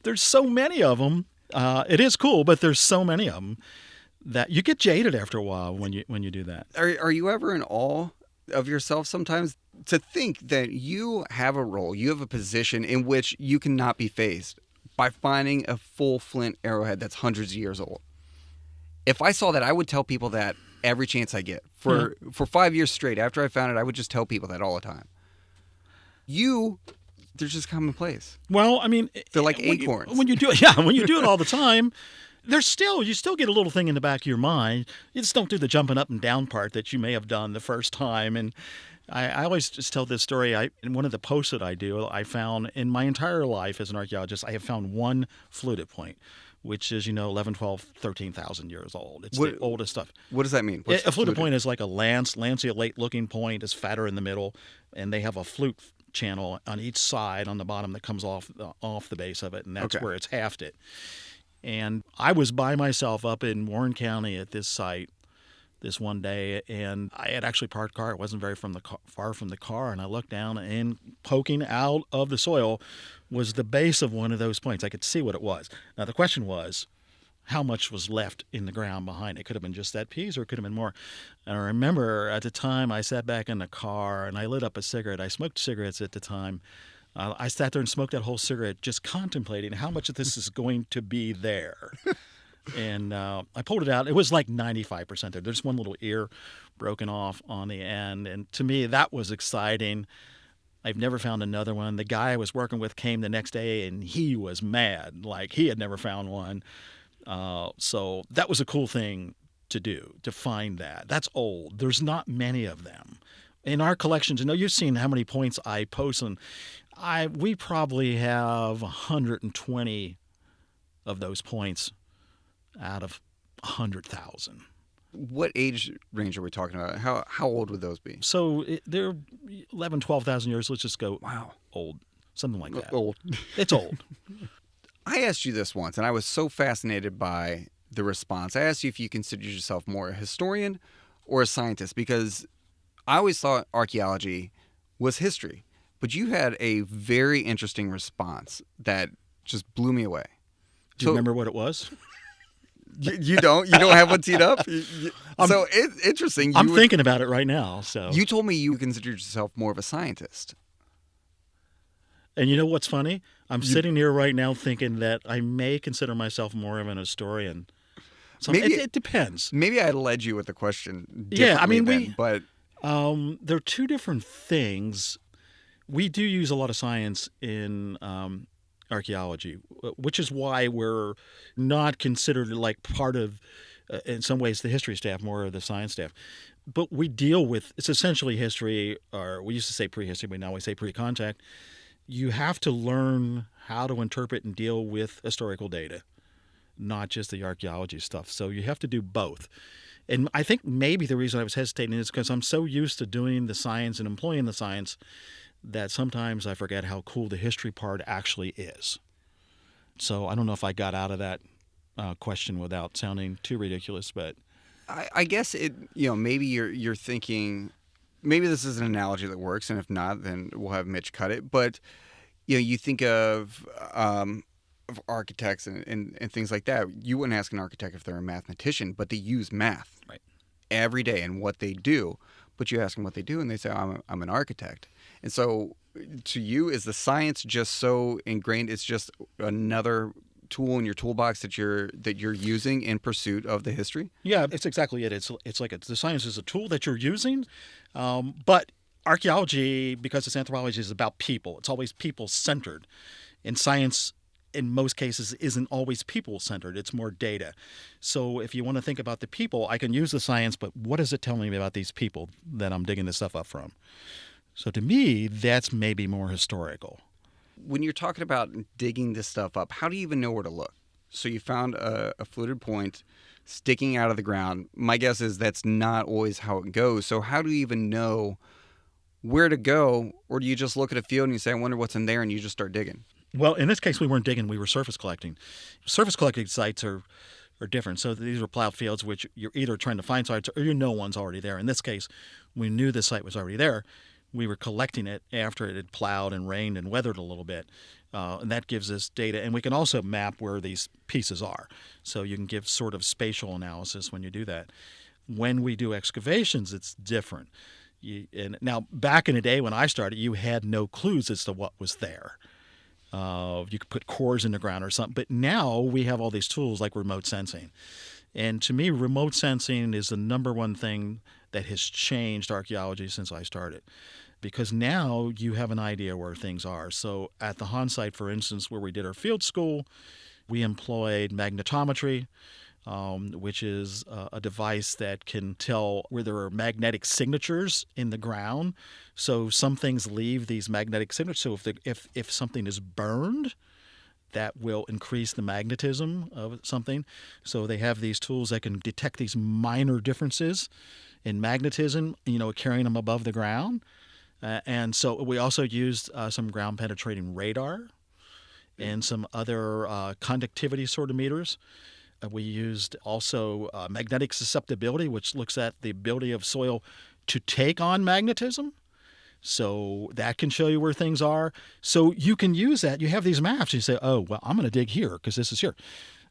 There's so many of them. It is cool, but there's so many of them that you get jaded after a while when you do that." Are you ever in awe of yourself sometimes, to think that you have a role, you have a position in which you cannot be faced by finding a full flint arrowhead that's hundreds of years old? If I saw that, I would tell people that every chance I get. For 5 years straight after I found it, I would just tell people that all the time. They're just commonplace. Well, I mean, they're like acorns. When you do it all the time, you still get a little thing in the back of your mind. You just don't do the jumping up and down part that you may have done the first time. And I always just tell this story. In one of the posts that I do, I found in my entire life as an archaeologist, I have found one fluted point, which is 11, 12, 13,000 years old. It's the oldest stuff. What does that mean? A fluted point is like a lanceolate-looking point. It's fatter in the middle, and they have a flute channel on each side on the bottom that comes off the base of it, and that's where it's hafted. And I was by myself up in Warren County at this site this one day, and I had actually parked the car. It wasn't very far from the car, and I looked down, and poking out of the soil was the base of one of those points. I could see what it was. Now the question was, how much was left in the ground behind it. It could have been just that piece, or it could have been more. And I remember at the time I sat back in the car and I lit up a cigarette. I smoked cigarettes at the time. I sat there and smoked that whole cigarette, just contemplating how much of this is going to be there. And I pulled it out. It was like 95% there. There's one little ear broken off on the end. And to me, that was exciting. I've never found another one. The guy I was working with came the next day, and he was mad. Like, he had never found one. So that was a cool thing to do, to find that. That's old. There's not many of them. In our collections, you've seen how many points I post, and we probably have 120 of those points out of 100,000. What age range are we talking about? How old would those be? So they're 11, 12,000 years. Let's just go old, something like that. Old. It's old. I asked you this once, and I was so fascinated by the response. I asked you if you considered yourself more a historian or a scientist, because I always thought archaeology was history. But you had a very interesting response that just blew me away. Do you remember what it was? You don't? You don't have one teed up? So it's interesting. I'm thinking about it right now. So you told me you considered yourself more of a scientist. And you know what's funny? I'm sitting here right now thinking that I may consider myself more of an historian. So maybe it depends. Maybe I led you with the question. Yeah, I mean, but they're two different things. We do use a lot of science in archaeology, which is why we're not considered like part of, in some ways, the history staff, more of the science staff. But we deal with, it's essentially history, or we used to say prehistory, but now we say pre-contact. You have to learn how to interpret and deal with historical data, not just the archaeology stuff. So you have to do both. And I think maybe the reason I was hesitating is because I'm so used to doing the science and employing the science that sometimes I forget how cool the history part actually is. So I don't know if I got out of that question without sounding too ridiculous, but I guess maybe you're thinking, maybe this is an analogy that works, and if not, then we'll have Mitch cut it. But you think of architects and things like that. You wouldn't ask an architect if they're a mathematician, but they use math every day and what they do. But you ask them what they do, and they say, I'm an architect. And so to you, is the science just so ingrained? It's just another tool in your toolbox that you're using in pursuit of the history? Yeah, it's exactly it. It's like the science is a tool that you're using, but archaeology, because it's anthropology, is about people. It's always people-centered. And science, in most cases, isn't always people-centered. It's more data. So if you want to think about the people, I can use the science, but what is it telling me about these people that I'm digging this stuff up from? So to me, that's maybe more historical. When you're talking about digging this stuff up, how do you even know where to look? So you found a fluted point sticking out of the ground. My guess is that's not always how it goes. So how do you even know where to go? Or do you just look at a field and you say, I wonder what's in there, and you just start digging? Well, in this case, we weren't digging. We were surface collecting. Surface collecting sites are different. So these are plowed fields, which you're either trying to find sites or one's already there. In this case, we knew the site was already there. We were collecting it after it had plowed and rained and weathered a little bit. And that gives us data. And we can also map where these pieces are. So you can give sort of spatial analysis when you do that. When we do excavations, it's different. And now, back in the day when I started, you had no clues as to what was there. You could put cores in the ground or something. But now we have all these tools like remote sensing. And to me, remote sensing is the number one thing that has changed archaeology since I started. Because now you have an idea where things are. So at the Han site, for instance, where we did our field school, we employed magnetometry, which is a device that can tell where there are magnetic signatures in the ground. So some things leave these magnetic signatures. So if something is burned, that will increase the magnetism of something. So they have these tools that can detect these minor differences in magnetism, carrying them above the ground. And so we also used some ground-penetrating radar and some other conductivity sort of meters. We used also magnetic susceptibility, which looks at the ability of soil to take on magnetism. So that can show you where things are. So you can use that. You have these maps. You say, oh, well, I'm going to dig here because this is here.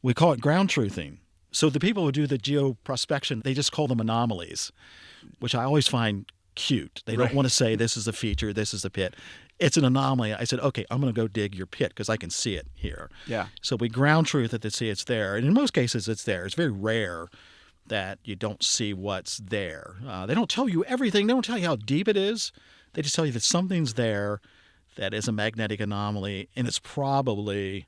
We call it ground truthing. So the people who do the geoprospection, they just call them anomalies, which I always find cute. They don't want to say this is a feature, this is a pit. It's an anomaly. I said, okay, I'm going to go dig your pit because I can see it here. Yeah. So we ground truth it to see it's there. And in most cases, it's there. It's very rare that you don't see what's there. They don't tell you everything. They don't tell you how deep it is. They just tell you that something's there that is a magnetic anomaly, and it's probably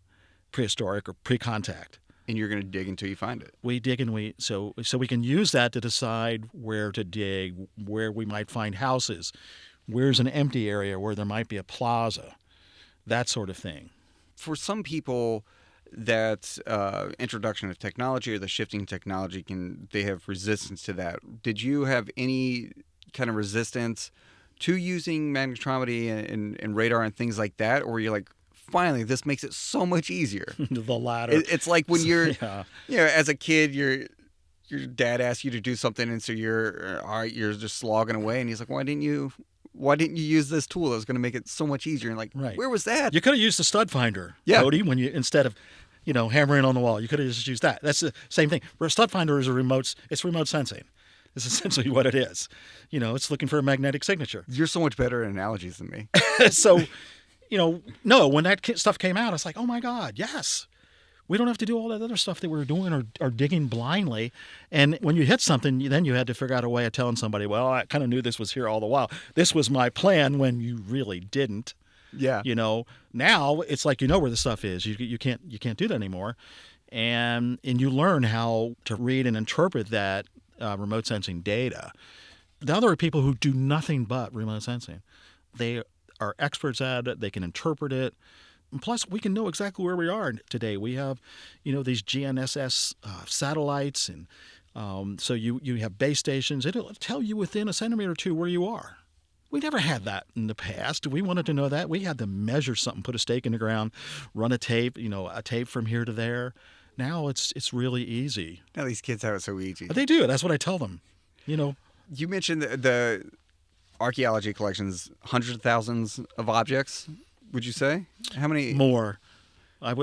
prehistoric or pre-contact. And you're going to dig until you find it. We dig and so we can use that to decide where to dig, where we might find houses, where's an empty area where there might be a plaza, that sort of thing. For some people, that introduction of technology or the shifting technology they have resistance to that. Did you have any kind of resistance to using magnetometry and radar and things like that, or were you like, finally, this makes it so much easier? The latter. It's like when you're, yeah. As a kid, your dad asks you to do something, and so you're just slogging away, and he's like, why didn't you use this tool that was going to make it so much easier? And like, where was that? You could have used the stud finder, Cody, when you instead of hammering on the wall, you could have just used that. That's the same thing. Where a stud finder is it's remote sensing. It's essentially what it is. It's looking for a magnetic signature. You're so much better at analogies than me. So, no, when that stuff came out, it's like, oh my God, yes. We don't have to do all that other stuff that we were doing or digging blindly. And when you hit something, then you had to figure out a way of telling somebody, well, I kind of knew this was here all the while. This was my plan, when you really didn't. Yeah. Now it's like where the stuff is. You can't do that anymore. And you learn how to read and interpret that remote sensing data. Now there are people who do nothing but remote sensing. They are experts at it. They can interpret it. And plus, we can know exactly where we are today. We have, these GNSS satellites, and so you have base stations. It'll tell you within a centimeter or two where you are. We never had that in the past. We wanted to know that. We had to measure something, put a stake in the ground, run a tape, a tape from here to there. Now it's really easy. Now these kids have it so easy. But they do. That's what I tell them. You mentioned the archaeology collections, hundreds of thousands of objects, would you say? How many? More.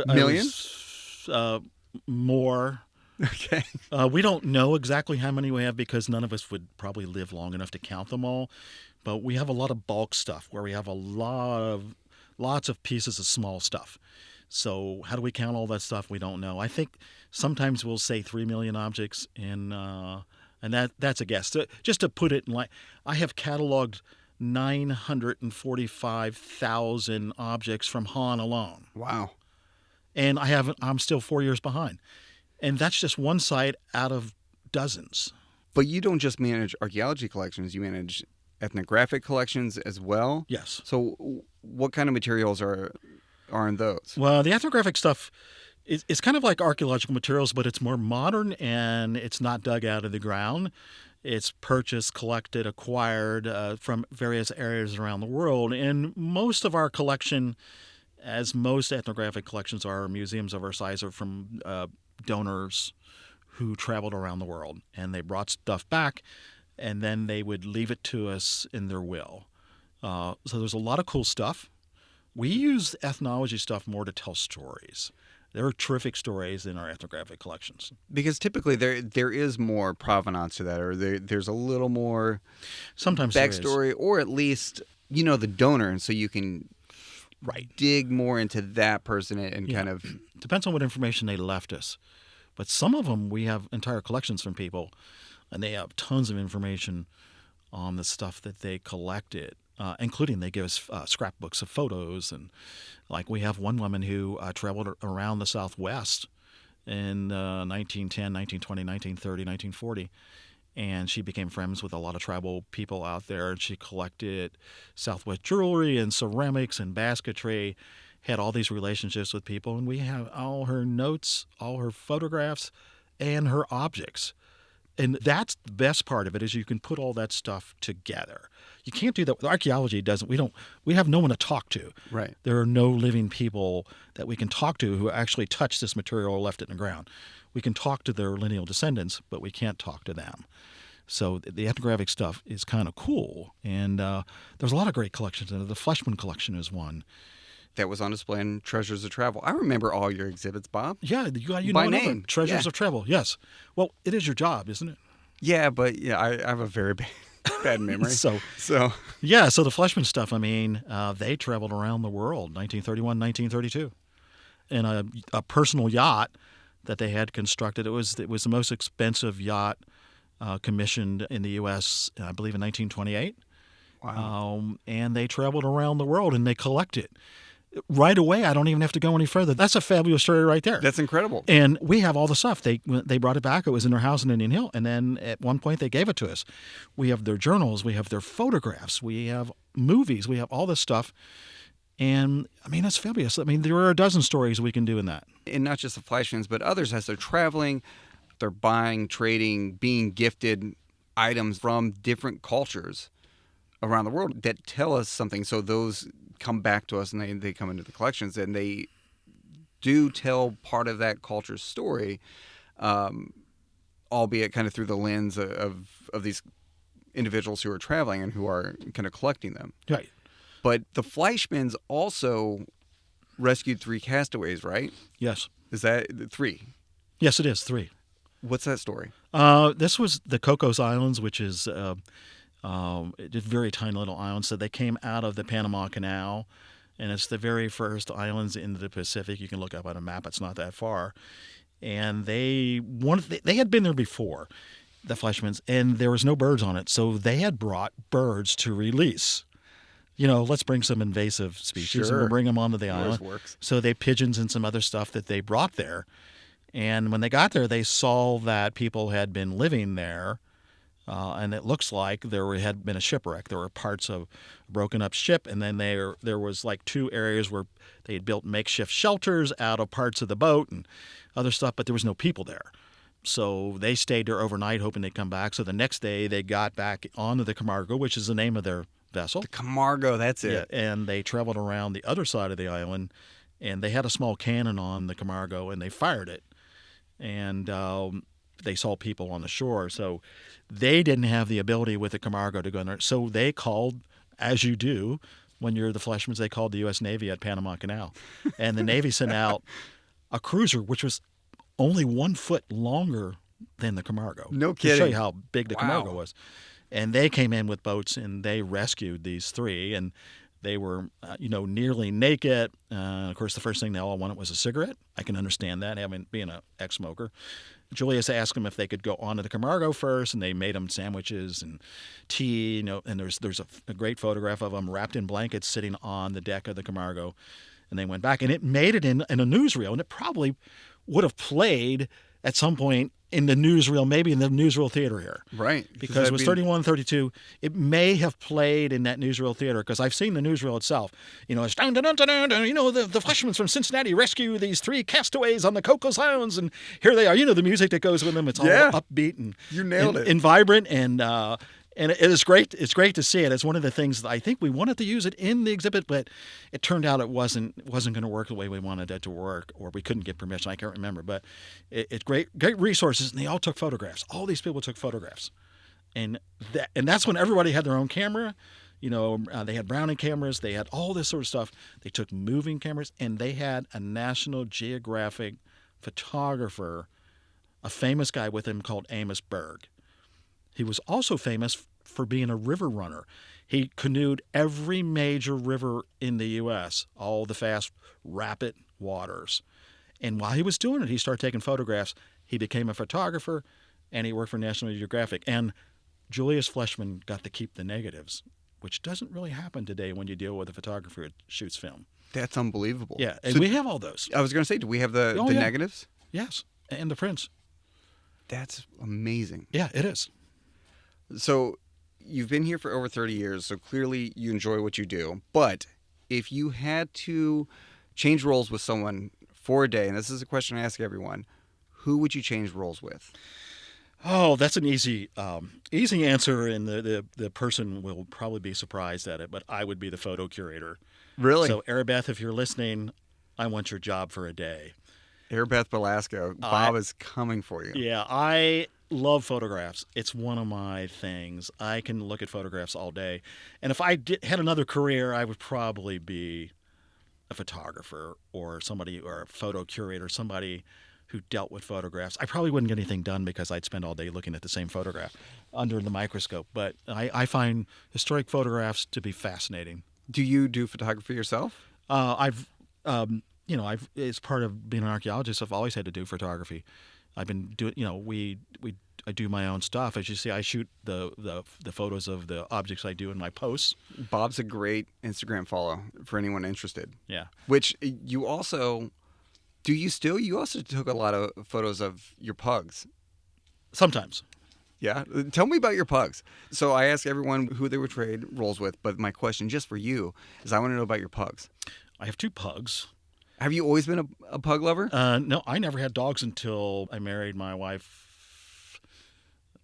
Millions? More. Okay. We don't know exactly how many we have because none of us would probably live long enough to count them all. But we have a lot of bulk stuff where we have lots of pieces of small stuff. So how do we count all that stuff? We don't know. I think sometimes we'll say 3 million objects, and that's a guess. Just to put it in I have cataloged 945,000 objects from Han alone. Wow. And I'm still 4 years behind. And that's just one site out of dozens. But you don't just manage archaeology collections, you manage ethnographic collections as well? Yes. So what kind of materials are in those? Well, the ethnographic stuff is kind of like archaeological materials, but it's more modern and it's not dug out of the ground. It's purchased, collected, acquired from various areas around the world. And most of our collection, as most ethnographic collections are, museums of our size, are from donors who traveled around the world. And they brought stuff back, and then they would leave it to us in their will. So there's a lot of cool stuff. We use ethnology stuff more to tell stories. There are terrific stories in our ethnographic collections. Because typically there is more provenance to that, or there's a little more sometimes backstory, or at least the donor, and so you can dig more into that person and kind of... Depends on what information they left us. But some of them, we have entire collections from people, and they have tons of information on the stuff that they collected. Including they give us scrapbooks of photos. And like we have one woman who traveled around the Southwest in 1910, 1920, 1930, 1940. And she became friends with a lot of tribal people out there. And she collected Southwest jewelry and ceramics and basketry, had all these relationships with people. And we have all her notes, all her photographs, and her objects. And that's the best part of it, is you can put all that stuff together. You can't do that with archaeology. We have no one to talk to. Right. There are no living people that we can talk to who actually touched this material or left it in the ground. We can talk to their lineal descendants, but we can't talk to them. So the ethnographic stuff is kind of cool. And there's a lot of great collections in it. The Fleshman collection is one. that was on display in Treasures of Travel. I remember all your exhibits, Bob. Yeah, you By know name. Treasures Yeah. of Travel. Yes. Well, it is your job, isn't it? Yeah, but I have a very bad memory. So yeah, so the Fleshman stuff. I mean, they traveled around the world, 1931, 1932, in a personal yacht that they had constructed. It was the most expensive yacht commissioned in the U.S. I believe in 1928. Wow. And they traveled around the world and they collected. Right away, I don't even have to go any further. That's a fabulous story right there. That's incredible. And we have all the stuff. They brought it back. It was in their house in Indian Hill. And then at one point, they gave it to us. We have their journals. We have their photographs. We have movies. We have all this stuff. And, I mean, that's fabulous. I mean, there are a dozen stories we can do in that. And not just the Fleshmans, but others as they're traveling, they're buying, trading, being gifted items from different cultures around the world that tell us something. So those come back to us and they come into the collections and they do tell part of that culture's story, albeit kind of through the lens of these individuals who are traveling and who are kind of collecting them. Right. But the Fleischmans also rescued 3 castaways, right? Yes. Is that 3? Yes, it is 3. What's that story? This was the Cocos Islands, which is very tiny little islands. So they came out of the Panama Canal, and it's the very first islands in the Pacific. You can look up on a map. It's not that far. And they had been there before, the Fleshmans, and there was no birds on it. So they had brought birds to release. Let's bring some invasive species and we'll bring them onto the island. Works. So they pigeons and some other stuff that they brought there. And when they got there, they saw that people had been living there. And it looks like there had been a shipwreck. There were parts of a broken up ship, and then there was like 2 areas where they had built makeshift shelters out of parts of the boat and other stuff, but there was no people there. So they stayed there overnight, hoping they'd come back. So the next day, they got back onto the Camargo, which is the name of their vessel. The Camargo, that's it. Yeah, and they traveled around the other side of the island, and they had a small cannon on the Camargo, and they fired it. And they saw people on the shore. So they didn't have the ability with the Camargo to go in there. So they called, as you do when you're the Fleshmans, they called the U.S. Navy at Panama Canal. And the Navy sent out a cruiser, which was only 1 foot longer than the Camargo. No kidding. To show you how big the Wow. Camargo was. And they came in with boats, and they rescued these 3. And they were, nearly naked. Of course, the first thing they all wanted was a cigarette. I can understand that, being an ex-smoker. Julius asked them if they could go onto the Camargo first, and they made them sandwiches and tea. And there's a great photograph of them wrapped in blankets sitting on the deck of the Camargo. And they went back, and it made it in a newsreel, and it probably would have played at some point in the newsreel, maybe in the newsreel theater here. Right. Because it was 31, 32. It may have played in that newsreel theater because I've seen the newsreel itself. It's dun, dun, dun, dun, dun, dun, the Fleshmans from Cincinnati rescue these 3 castaways on the Cocos Islands, and here they are. The music that goes with them. It's all upbeat and you nailed it. And vibrant, and it is great. It's great to see it. It's one of the things that I think we wanted to use it in the exhibit, but it turned out it wasn't going to work the way we wanted it to work, or we couldn't get permission. I can't remember, but it's great resources, and they all took photographs. All these people took photographs, and that's when everybody had their own camera. They had Browning cameras. They had all this sort of stuff. They took moving cameras, and they had a National Geographic photographer, a famous guy with him called Amos Berg. He was also famous for being a river runner. He canoed every major river in the U.S., all the fast, rapid waters. And while he was doing it, he started taking photographs. He became a photographer, and he worked for National Geographic. And Julius Fleshman got to keep the negatives, which doesn't really happen today when you deal with a photographer who shoots film. That's unbelievable. Yeah, and we have all those. I was going to say, do we have the negatives? Yes, and the prints. That's amazing. Yeah, it is. So you've been here for over 30 years, so clearly you enjoy what you do. But if you had to change roles with someone for a day, and this is a question I ask everyone, who would you change roles with? Oh, that's an easy answer, and the person will probably be surprised at it, but I would be the photo curator. Really? So, Arabeth, if you're listening, I want your job for a day. Airbeth Velasco, Bob is coming for you. Yeah, I love photographs. It's one of my things. I can look at photographs all day. And if I had another career, I would probably be a photographer or somebody or a photo curator, somebody who dealt with photographs, I probably wouldn't get anything done because I'd spend all day looking at the same photograph under the microscope. But I find historic photographs to be fascinating. Do you do photography yourself? I've as part of being an archaeologist, I've always had to do photography. I've been doing, I do my own stuff. As you see, I shoot the photos of the objects I do in my posts. Bob's a great Instagram follow for anyone interested. Yeah. Which you also, you also took a lot of photos of your pugs. Sometimes. Yeah. Tell me about your pugs. So I ask everyone who they would trade roles with, but my question just for you is I want to know about your pugs. I have 2 pugs. Have you always been a pug lover? No, I never had dogs until I married my wife.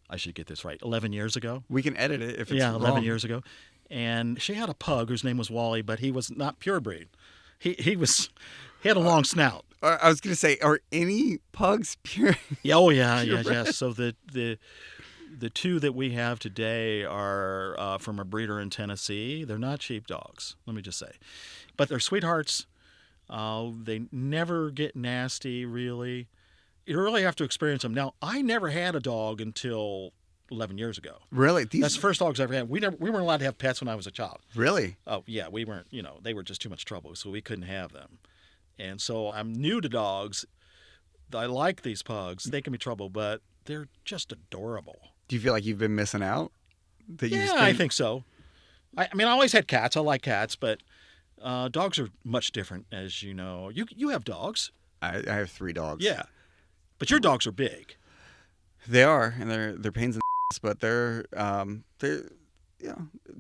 I should get this right. 11 years ago. We can edit it if it's wrong. 11 years ago. And she had a pug whose name was Wally, but he was not purebred. He had a long snout. I was going to say, are any pugs pure? Yeah, oh yeah, yeah. So the 2 that we have today are from a breeder in Tennessee. They're not sheepdogs, let me just say, but they're sweethearts. They never get nasty, really. You really have to experience them. Now, I never had a dog until 11 years ago. Really? That's the first dogs I ever had. We weren't allowed to have pets when I was a child. Really? Oh, yeah, we weren't, they were just too much trouble, so we couldn't have them. And so I'm new to dogs. I like these pugs. They can be trouble, but they're just adorable. Do you feel like you've been missing out? I think so. I mean, I always had cats. I like cats, but dogs are much different, as you know. You have dogs. I have 3 dogs. Yeah, but your dogs are big. They are, and they're pains in the ass, but they're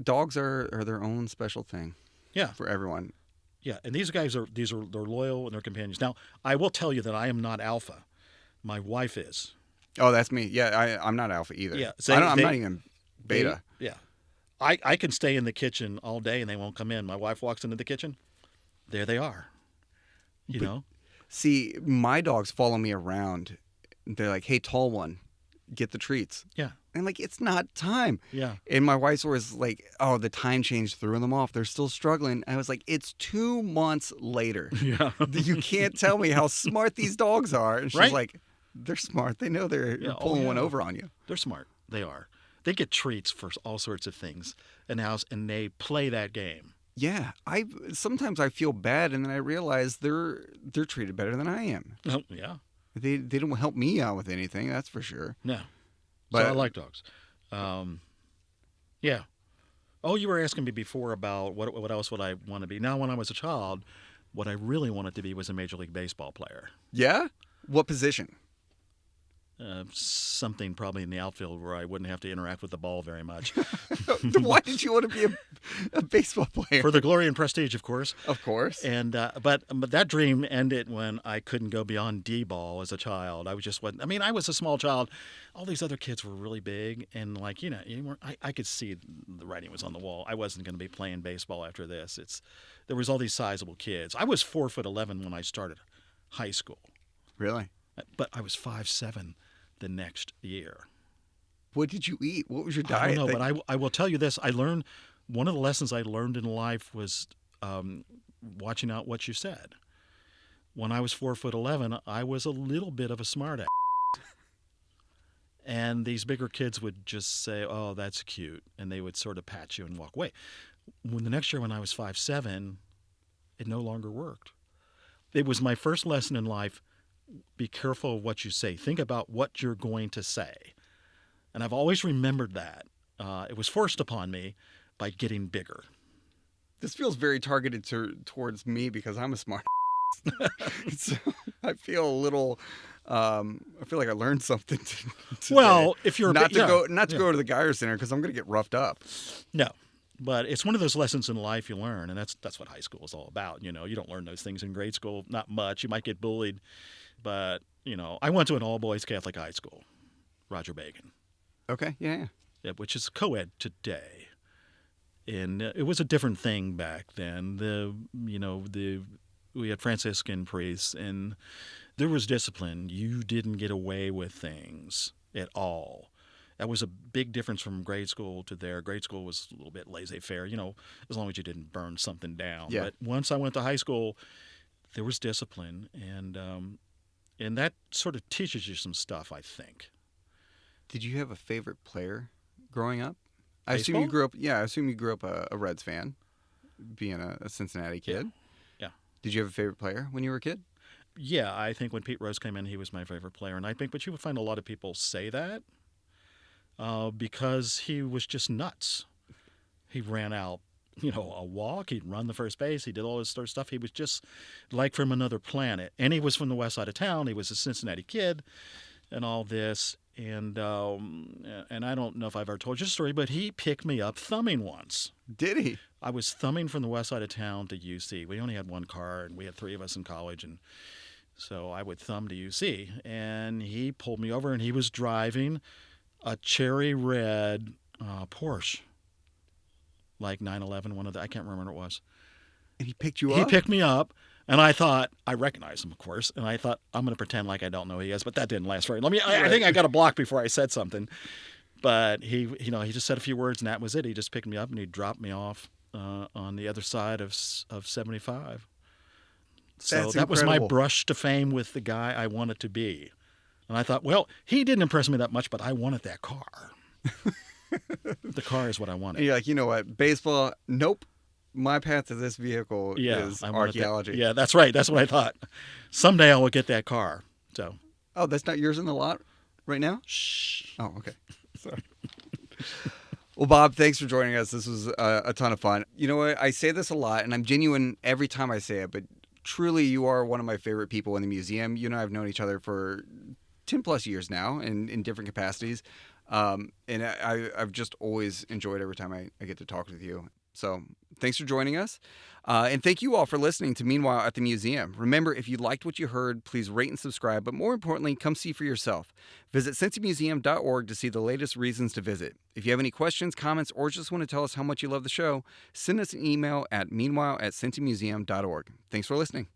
dogs are their own special thing. Yeah, for everyone. Yeah, and these guys they're loyal and they're companions. Now, I will tell you that I am not alpha. My wife is. Oh, that's me. Yeah, I'm not alpha either. Yeah, I'm not even beta. Yeah. I can stay in the kitchen all day and they won't come in. My wife walks into the kitchen, there they are. You know? See, my dogs follow me around. They're like, hey, tall one, get the treats. Yeah. And like, it's not time. Yeah. And my wife's always like, oh, the time change threw them off. They're still struggling. I was like, it's 2 months later. Yeah. You can't tell me how smart these dogs are. And she's right? like, they're smart. They know they're pulling one over on you. They're smart. They are. They get treats for all sorts of things in the house, and they play that game. Yeah, sometimes I feel bad, and then I realize they're treated better than I am. Oh, yeah. They don't help me out with anything, that's for sure. No, but so I like dogs. Yeah. Oh, you were asking me before about what else would I want to be. Now, when I was a child, what I really wanted to be was a Major League Baseball player. Yeah? What position? Something probably in the outfield where I wouldn't have to interact with the ball very much. Why did you want to be a baseball player? For the glory and prestige, of course. Of course. And but that dream ended when I couldn't go beyond D-ball as a child. I was just wasn't. I mean, I was a small child. All these other kids were really big, and like I could see the writing was on the wall. I wasn't going to be playing baseball after this. There was all these sizable kids. I was 4'11" when I started high school. Really? But I was 5'7" the next year. What did you eat? What was your diet? I don't know, but I will tell you this. One of the lessons I learned in life was watching out what you said. When I was 4'11", I was a little bit of a smart ass. And these bigger kids would just say, oh, that's cute. And they would sort of pat you and walk away. The next year when I was 5'7", it no longer worked. It was my first lesson in life. Be careful of what you say. Think about what you're going to say. And I've always remembered that. It was forced upon me by getting bigger. This feels very targeted towards me because I'm a smart so I feel a little... I feel like I learned something today. Well, if you're not to go to the Geyer Center because I'm going to get roughed up. No, but it's one of those lessons in life you learn, and that's what high school is all about. You don't learn those things in grade school, not much. You might get bullied, but I went to an all-boys Catholic high school, Roger Bacon. Okay, yeah, which is co-ed today, and it was a different thing back then. We had Franciscan priests, and there was discipline. You didn't get away with things at all. That was a big difference from grade school to there. Grade school was a little bit laissez-faire, as long as you didn't burn something down. Yeah. But once I went to high school, there was discipline, and that sort of teaches you some stuff, I think. Did you have a favorite player growing up? I assume Baseball? you grew up. Yeah, I assume you grew up a Reds fan, being a Cincinnati kid. Yeah. Did you have a favorite player when you were a kid? Yeah, I think when Pete Rose came in, he was my favorite player. And I think, but you would find a lot of people say that because he was just nuts. He ran out, a walk. He'd run the first base. He did all this sort of stuff. He was just like from another planet. And he was from the west side of town. He was a Cincinnati kid and all this. And I don't know if I've ever told you the story, but he picked me up thumbing once. Did he? I was thumbing from the west side of town to UC. We only had one car, and we had 3 of us in college, and so I would thumb to UC. And he pulled me over, and he was driving a cherry red Porsche, like 911, one of the, I can't remember what it was. And he picked you He up? picked me up, and I thought, I recognized him, of course, and I thought, I'm going to pretend like I don't know who he is, but that didn't last very long. I think I got a block before I said something. But he just said a few words, and that was it. He just picked me up, and he dropped me off on the other side of 75. So That's that was my incredible. brush to fame with the guy I wanted to be. And I thought, well, he didn't impress me that much, but I wanted that car. The car is what I wanted. And you're like, you know what? Baseball, nope. My path to this vehicle is I wanted that. archaeology. Yeah, that's right. That's what I thought. Someday I will get that car. So, Oh, that's not yours in the lot right now? shh. Oh, okay. Sorry. Well, Bob, thanks for joining us. This was a ton of fun. You know what? I say this a lot, and I'm genuine every time I say it, but truly you are one of my favorite people in the museum. You and I have known each other for 10 plus years now in different capacities. And I've just always enjoyed every time I get to talk with you. So thanks for joining us. And thank you all for listening to Meanwhile at the Museum. Remember, if you liked what you heard, please rate and subscribe. But more importantly, come see for yourself. Visit cincymuseum.org to see the latest reasons to visit. If you have any questions, comments, or just want to tell us how much you love the show, send us an email at meanwhile@cincymuseum.org. Thanks for listening.